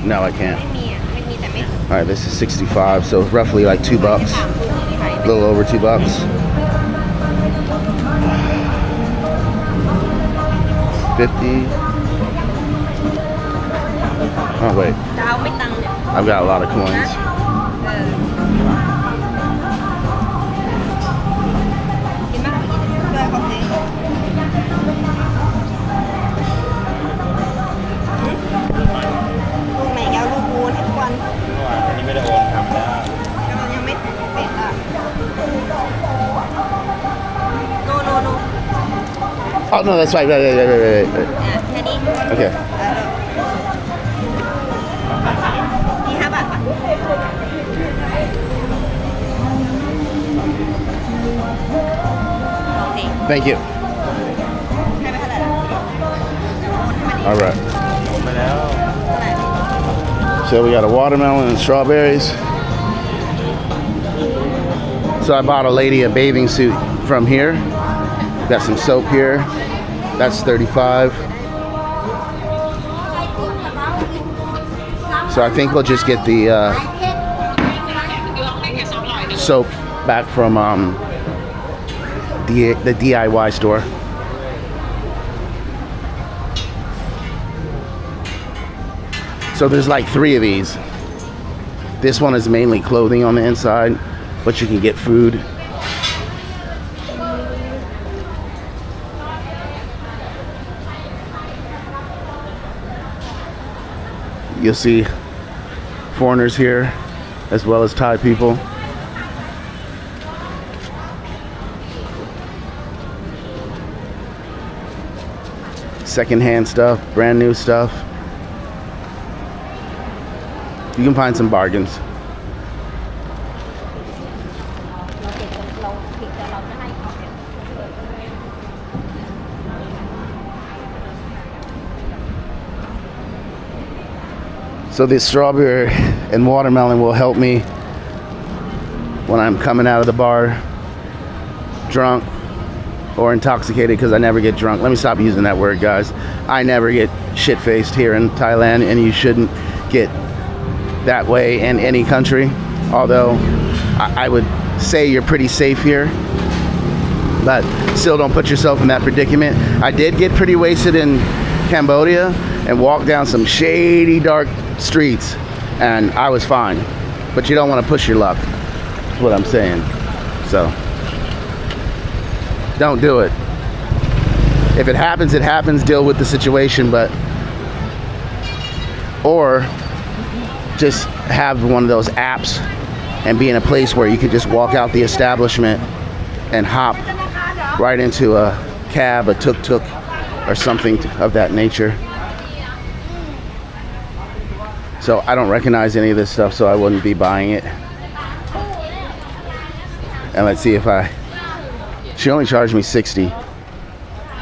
No, I can't. ไม่มีอ่ะไม่มีแต่ไม่ All right, this is 65, so roughly like $2. A little over $2. $50. Oh wait, ดาวไม่ตังค์เนี่ย I've got a lot of coins. กินมากด้วยขอบคุณลูกไหนแก้วลูกบูนให้ทุกวัน อันนี้ไม่ได้โอนทำแล้ว กำลังยังไม่เสร็จอ่ะ no Oh no, that's right. Right. อ่ะแค่นี้ Okay. นี่5 บาทปะโอเค Thank you. ให้ไปเท่าไหร่ล่ะโอนให้มันเอง All right. โอนไปแล้ว เท่าไหร่ So we got a watermelon and strawberries. So I bought a lady a bathing suit from here. Got some soap here. That's 35. So I think we'll just get the soap back from the DIY store. So there's like 3 of these. This one is mainly clothing on the inside, but you can get food. You'll see foreigners here as well as Thai people. Secondhand stuff, brand new stuff. You can find some bargains. เราผิดแต่เราจะให้เขาเนี่ย So this strawberry and watermelon will help me when I'm coming out of the bar drunk or intoxicated, because I never get drunk. Let me stop using that word, guys. I never get shit-faced here in Thailand, and you shouldn't get that way in any country. Although I would say you're pretty safe here, but still don't put yourself in that predicament. I did get pretty wasted in Cambodia and walked down some shady, dark streets, and I was fine. But you don't want to push your luck. That's what I'm saying. So don't do it. If it happens, it happens. Deal with the situation, but or just have one of those apps and be in a place where you can just walk out the establishment and hop right into a cab, a tuk-tuk, or something of that nature. So I don't recognize any of this stuff, so I wouldn't be buying it. And let's see if she only charged me 60.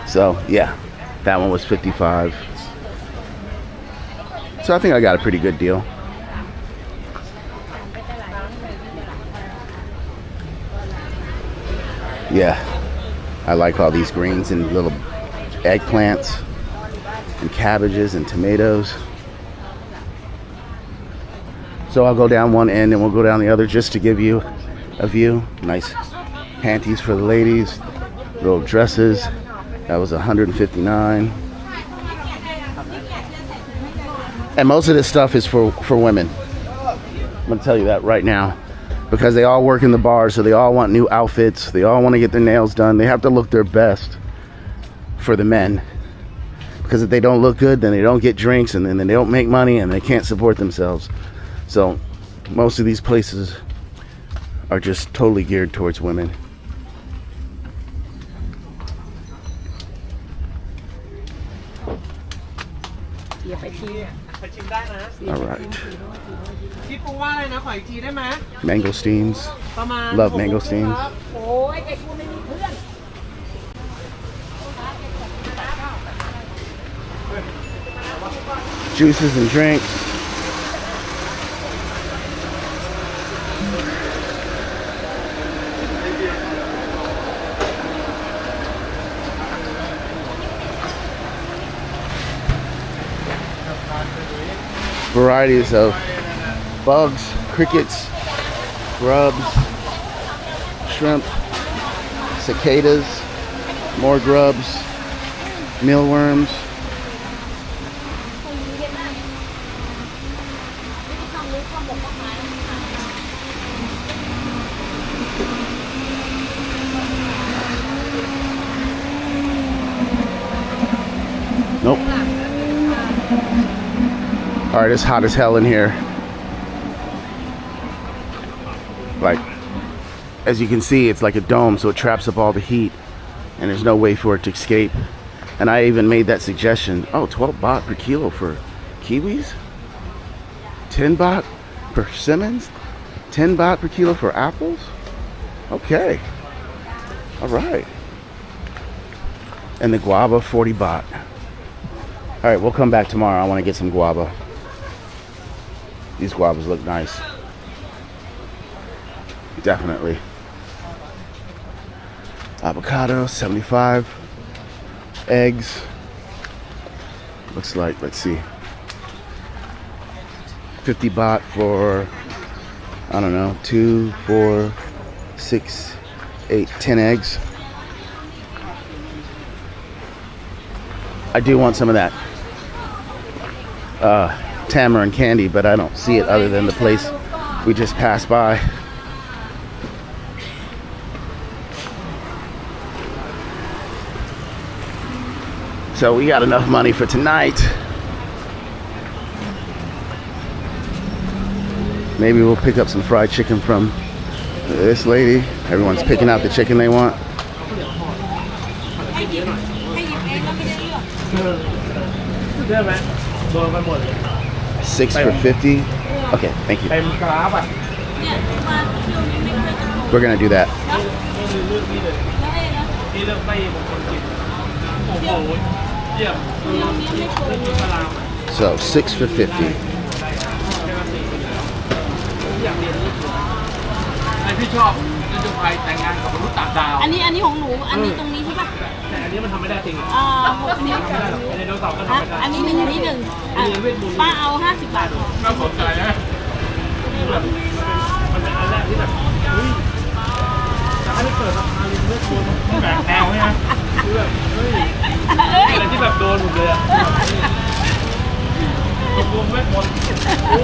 So yeah, that one was 55. So I think I got a pretty good deal. Yeah, I like all these greens and little eggplants and cabbages and tomatoes. So I'll go down one end and we'll go down the other just to give you a view. Nice panties for the ladies, little dresses. That was $159. And most of this stuff is for women. I'm gonna tell you that right now, because they all work in the bar, so they all want new outfits. They all want to get their nails done. They have to look their best for the men, because if they don't look good, then they don't get drinks, and then they don't make money, and they can't support themselves. So most of these places are just totally geared towards women. All right. Mangosteens. Love mangosteens. Juices and drinks. varieties of bugs, crickets, grubs, shrimp, cicadas, more grubs, mealworms. Nope. All right, it's hot as hell in here. Like, as you can see, it's like a dome, so it traps up all the heat, and there's no way for it to escape. And I even made that suggestion. Oh, 12 baht per kilo for kiwis? 10 baht per persimmons? 10 baht per kilo for apples? Okay. All right. And the guava, 40 baht. All right, we'll come back tomorrow. I want to get some guava. These guavas look nice. Definitely. Avocado, 75. Eggs. Looks like, let's see. 50 baht for, I don't know, 2, 4, 6, 8, 10 eggs. I do want some of that tamarind candy, but I don't see it other than the place we just passed by. So we got enough money for tonight. Maybe we'll pick up some fried chicken from this lady. Everyone's picking out the chicken they want. 6 for 50. Okay, thank you. เต็มกราฟอ่ะ We're gonna do that. ที่เลือกไม่บางคนกินโอ้โหเยี่ยมไม่มีปลา So 6 for 50. อยากเรียนรู้ไอพี่ชอบจะดูใครแต่งงานกับมนุษย์ต่างดาว อันนี้ของหนู อันนี้ตรงนี้ใช่ปะ แต่อันนี้มันทำไม่ได้จริง 60 ไม่ได้หรอกในโดนสอบก็ทำไม่ได้ อันนี้1อันนี้1ป้าเอา50 บาท น่าสนใจนะแบบมันเป็นอันแรกที่แบบเฮ้ยจะให้เปิดสะพานริมเลือดคนแบกแนวใช่ไหมคือแบบเฮ้ยอะไรที่แบบโดนหมดเลยอะรวมเวทมนต์โอ้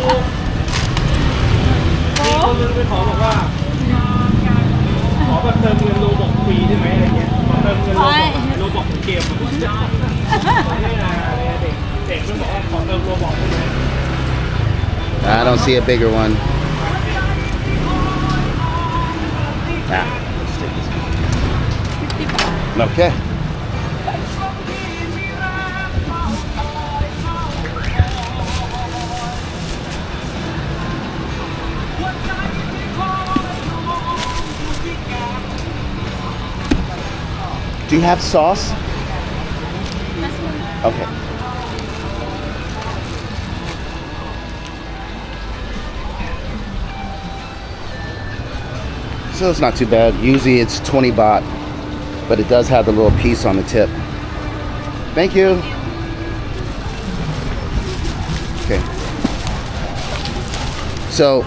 มีคนนึงไปขอบอกว่าขอแบบเติมเงินโลบอกฟรีได้ไหมอะไรเงี้ยขอเติมเงินโลบอกของเกมไม่นะเด็กมันบอกว่าขอเติมโลบอกได้ไหม I don't see a bigger one. Ah, let's take this one. Okay. Do you have sauce? Okay. So it's not too bad. Usually it's 20 baht, but it does have the little piece on the tip. Thank you. Okay. So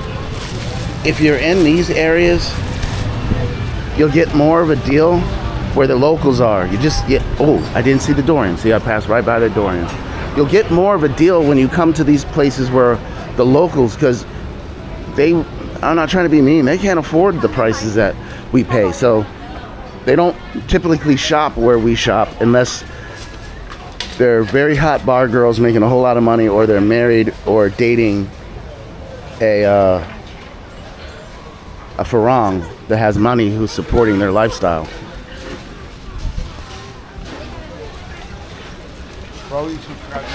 if you're in these areas, you'll get more of a deal where the locals are. You just get, oh, I didn't see the Dorian. See, I passed right by the Dorian. You'll get more of a deal when you come to these places where the locals, because I'm not trying to be mean, they can't afford the prices that we pay. So they don't typically shop where we shop unless they're very hot bar girls making a whole lot of money, or they're married or dating a farang that has money who's supporting their lifestyle.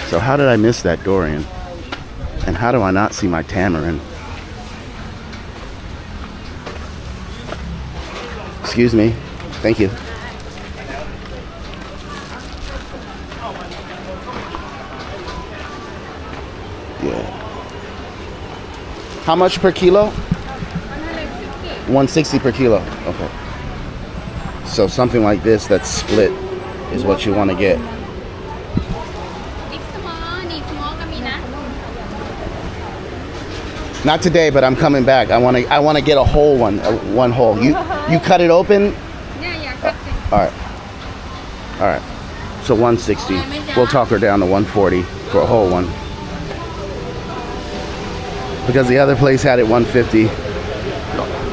So how did I miss that Dorian? And how do I not see my tamarind? Excuse me. Thank you. Yeah. How much per kilo? 160 per kilo. Okay. So something like this that's split is what you want to get. Not today, but I'm coming back. I want to get a whole one, one hole. You cut it open? Yeah, cut it. All right. So 160. We'll talk her down to 140 for a whole one. Because the other place had it 150.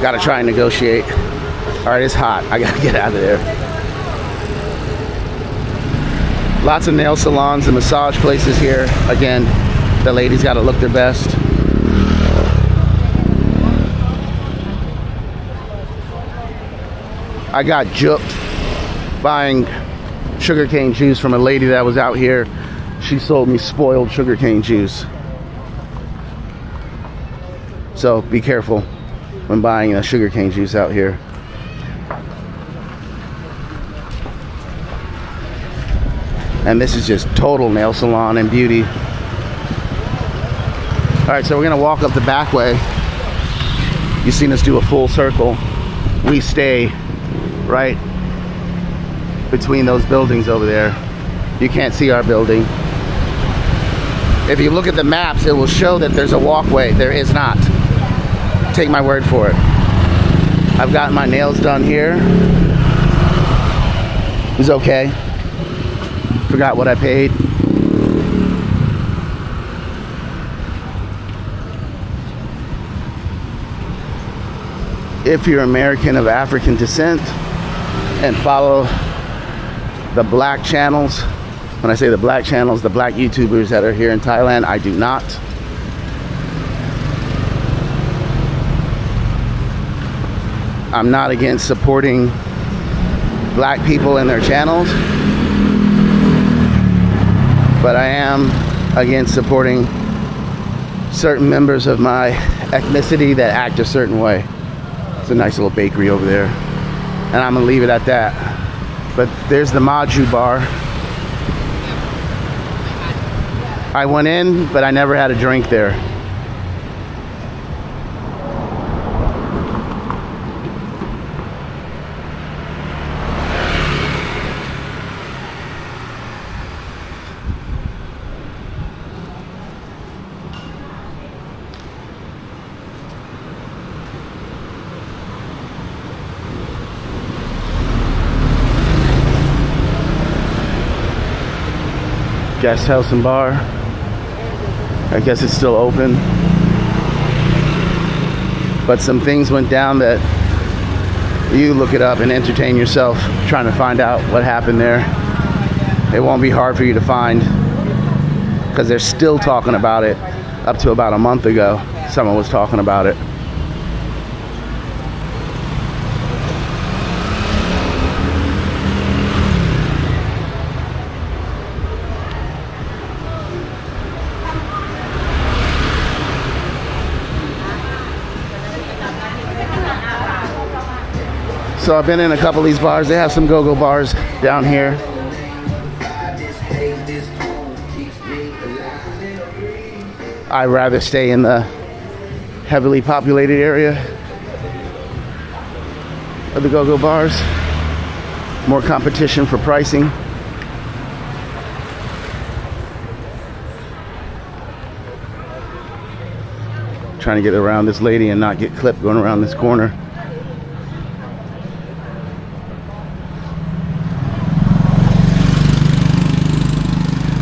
Got to try and negotiate. All right, it's hot. I got to get out of there. Lots of nail salons and massage places here. Again, the ladies got to look their best. I got juked buying sugarcane juice from a lady that was out here. She sold me spoiled sugarcane juice. So be careful when buying a sugarcane juice out here. And this is just total nail salon and beauty. All right, so we're gonna walk up the back way. You've seen us do a full circle. We stay right between those buildings over there. You can't see our building. If you look at the maps, it will show that there's a walkway. There is not. Take my word for it. I've gotten my nails done here. It was okay. Forgot what I paid. If you're American of African descent and follow the black channels, when I say the black channels, the black YouTubers that are here in Thailand, I do not. I'm not against supporting black people in their channels, but I am against supporting certain members of my ethnicity that act a certain way. It's a nice little bakery over there, and I'm gonna leave it at that. But there's the Maju bar. I went in, but I never had a drink there. Guest house and bar. I guess it's still open. But some things went down that you look it up and entertain yourself trying to find out what happened there. It won't be hard for you to find because they're still talking about it. Up to about a month ago, someone was talking about it. So I've been in a couple of these bars. They have some go-go bars down here. I'd rather stay in the heavily populated area of the go-go bars. More competition for pricing. Trying to get around this lady and not get clipped going around this corner.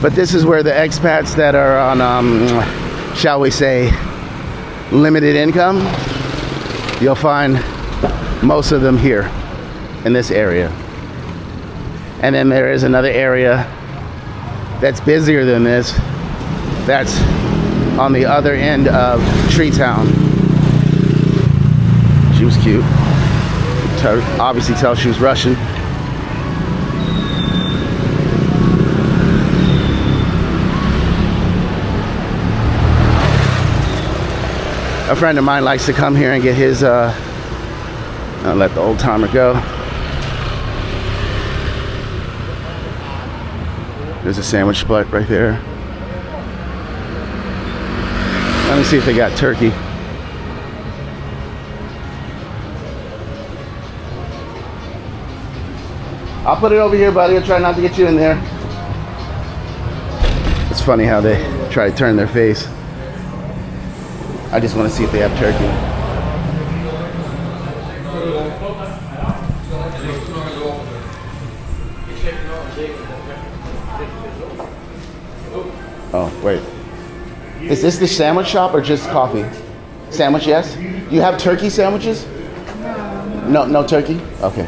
But this is where the expats that are on, shall we say, limited income, you'll find most of them here in this area. And then there is another area that's busier than this, that's on the other end of Tree Town. She was cute. Obviously tell she was Russian. A friend of mine likes to come here and get his, I'll let the old timer go. There's a sandwich spot right there. Let me see if they got turkey. I'll put it over here, buddy. I'll try not to get you in there. It's funny how they try to turn their face. I just want to see if they have turkey. Oh, wait. Is this the sandwich shop or just coffee? Sandwich, yes? You have turkey sandwiches? No, no turkey? Okay.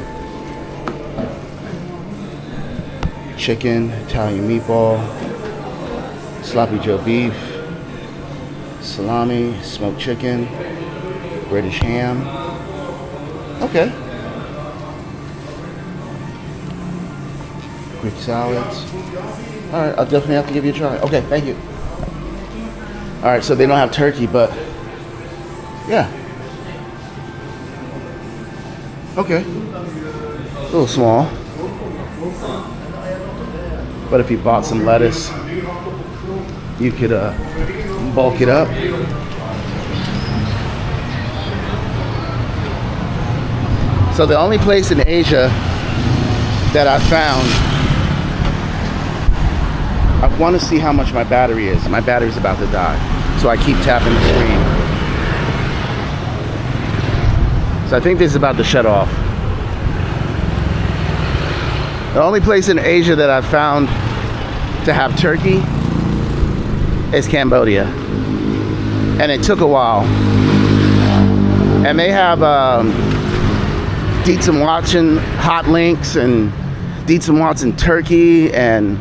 Chicken, Italian meatball, sloppy Joe beef, salami, smoked chicken, British ham. Okay. Greek salads. All right, I'll definitely have to give you a try. Okay, thank you. All right, so they don't have turkey, but yeah. Okay. A little small. But if you bought some lettuce, you could bulk it up. So the only place in Asia that I found, I want to see how much my battery is. My battery's about to die, so I keep tapping the screen. So I think this is about to shut off. The only place in Asia that I've found to have turkey is Cambodia. And it took a while. And they have Dietz and Watson hot links and Dietz and Watson turkey and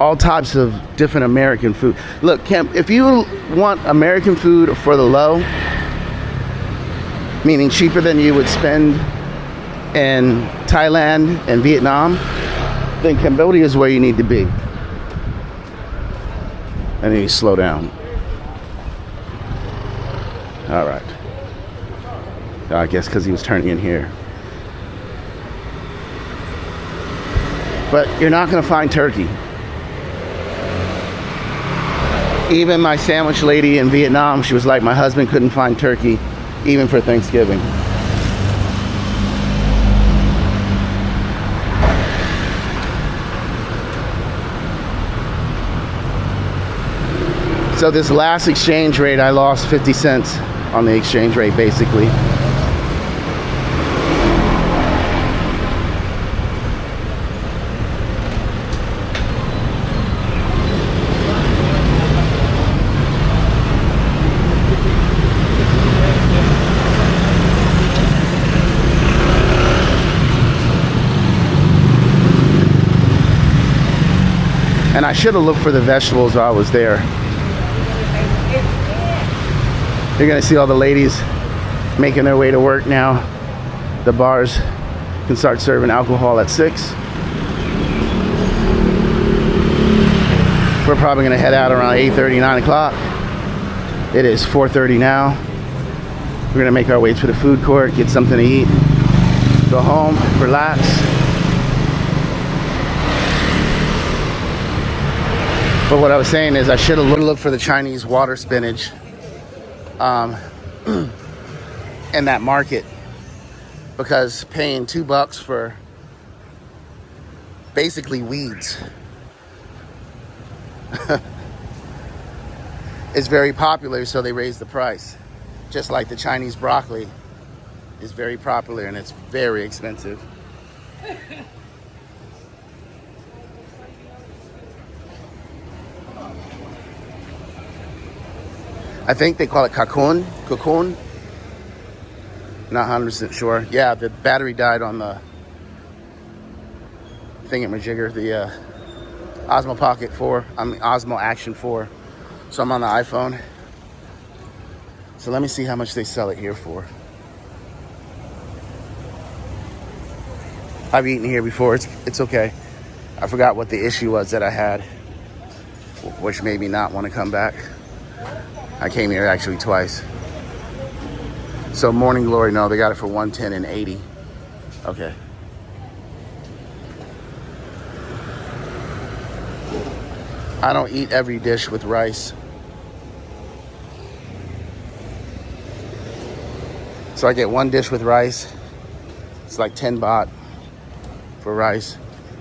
all types of different American food. Look, if you want American food for the low, meaning cheaper than you would spend in Thailand and Vietnam, then Cambodia is where you need to be. I need to slow down. All right. I guess because he was turning in here. But you're not going to find turkey. Even my sandwich lady in Vietnam, she was like, my husband couldn't find turkey even for Thanksgiving. So this last exchange rate, I lost 50 cents on the exchange rate, basically. And I should have looked for the vegetables while I was there. You're gonna see all the ladies making their way to work now. The bars can start serving alcohol at 6. We're probably gonna head out around 8:30, 9 o'clock. It is 4:30 now. We're gonna make our way to the food court, get something to eat, go home, relax. But what I was saying is I should have looked for the Chinese water spinach in that market, because paying $2 for basically weeds is very popular, so they raise the price. Just like the Chinese broccoli is very popular and it's very expensive. I think they call it cocoon. Not 100% sure. Yeah, the battery died on the thingamajigger, the Osmo Pocket 4. Osmo Action 4. So I'm on the iPhone. So let me see how much they sell it here for. I've eaten here before. It's okay. I forgot what the issue was that I had, which made me not want to come back. I came here actually twice. So Morning Glory, no, they got it for $110 and $80. Okay. I don't eat every dish with rice. So I get one dish with rice. It's like 10 baht for rice,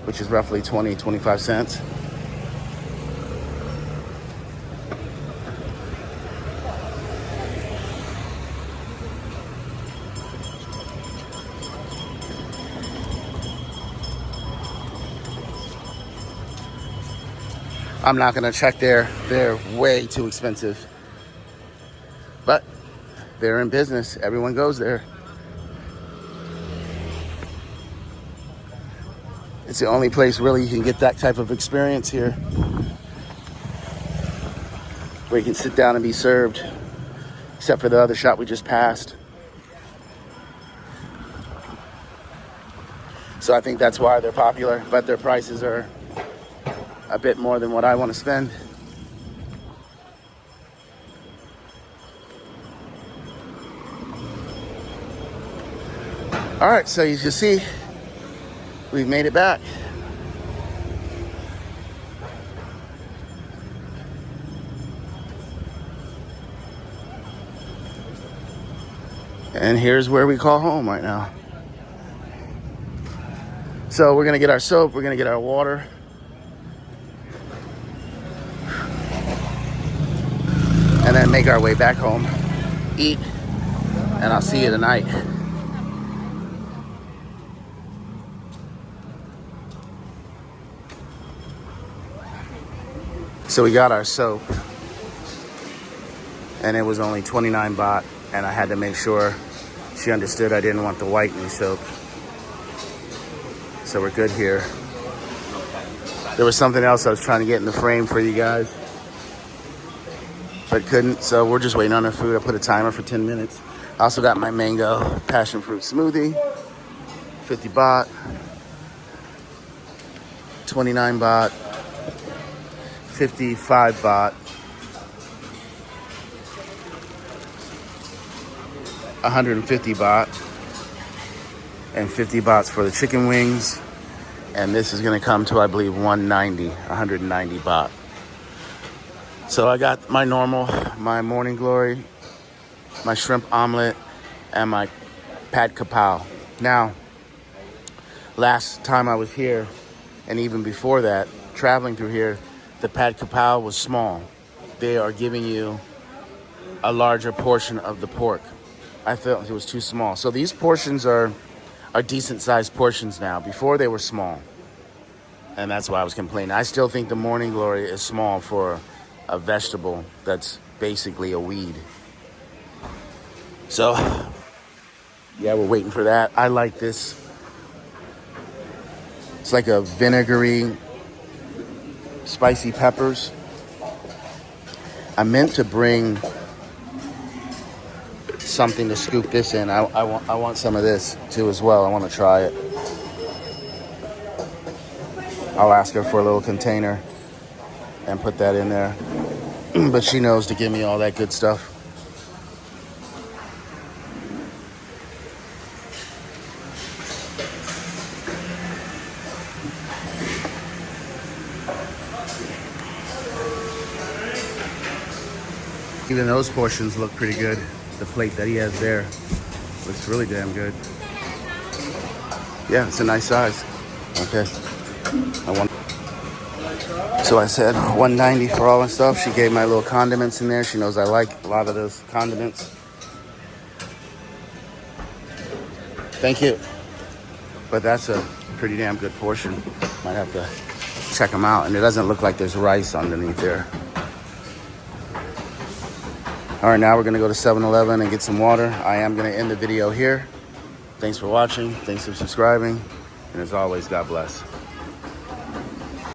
which is roughly 20, 25 cents. I'm not gonna check there. They're way too expensive. But they're in business. Everyone goes there. It's the only place really you can get that type of experience here, where you can sit down and be served, except for the other shop we just passed. So I think that's why they're popular, but their prices are a bit more than what I want to spend. All right, so you can see we've made it back. And here's where we call home right now. So we're gonna get our soap, we're gonna get our water. And then make our way back home, eat, and I'll see you tonight. So we got our soap, and it was only 29 baht, and I had to make sure she understood I didn't want the whitening soap. So we're good here. There was something else I was trying to get in the frame for you guys, but couldn't, so we're just waiting on our food. I put a timer for 10 minutes. I also got my mango passion fruit smoothie, 50 baht, 29 baht, 55 baht, 150 baht, and 50 bahts for the chicken wings. And this is gonna come to, I believe, 190 baht. So I got my normal, my morning glory, my shrimp omelet, and my pad kapow. Now, last time I was here, and even before that, traveling through here, the pad kapow was small. They are giving you a larger portion of the pork. I felt it was too small. So these portions are decent sized portions now. Before they were small. And that's why I was complaining. I still think the morning glory is small for a vegetable that's basically a weed. So, yeah, we're waiting for that. I like this. It's like a vinegary, spicy peppers. I meant to bring something to scoop this in. I want some of this too as well. I want to try it. I'll ask her for a little container and put that in there. But she knows to give me all that good stuff. Even those portions look pretty good. The plate that he has there looks really damn good. Yeah, it's a nice size. Okay. So I said 190 for all and stuff. She gave my little condiments in there. She knows I like a lot of those condiments. Thank you. But that's a pretty damn good portion. Might have to check them out. And it doesn't look like there's rice underneath there. All right, now we're gonna go to 7-Eleven and get some water. I am gonna end the video here. Thanks for watching. Thanks for subscribing. And as always, God bless.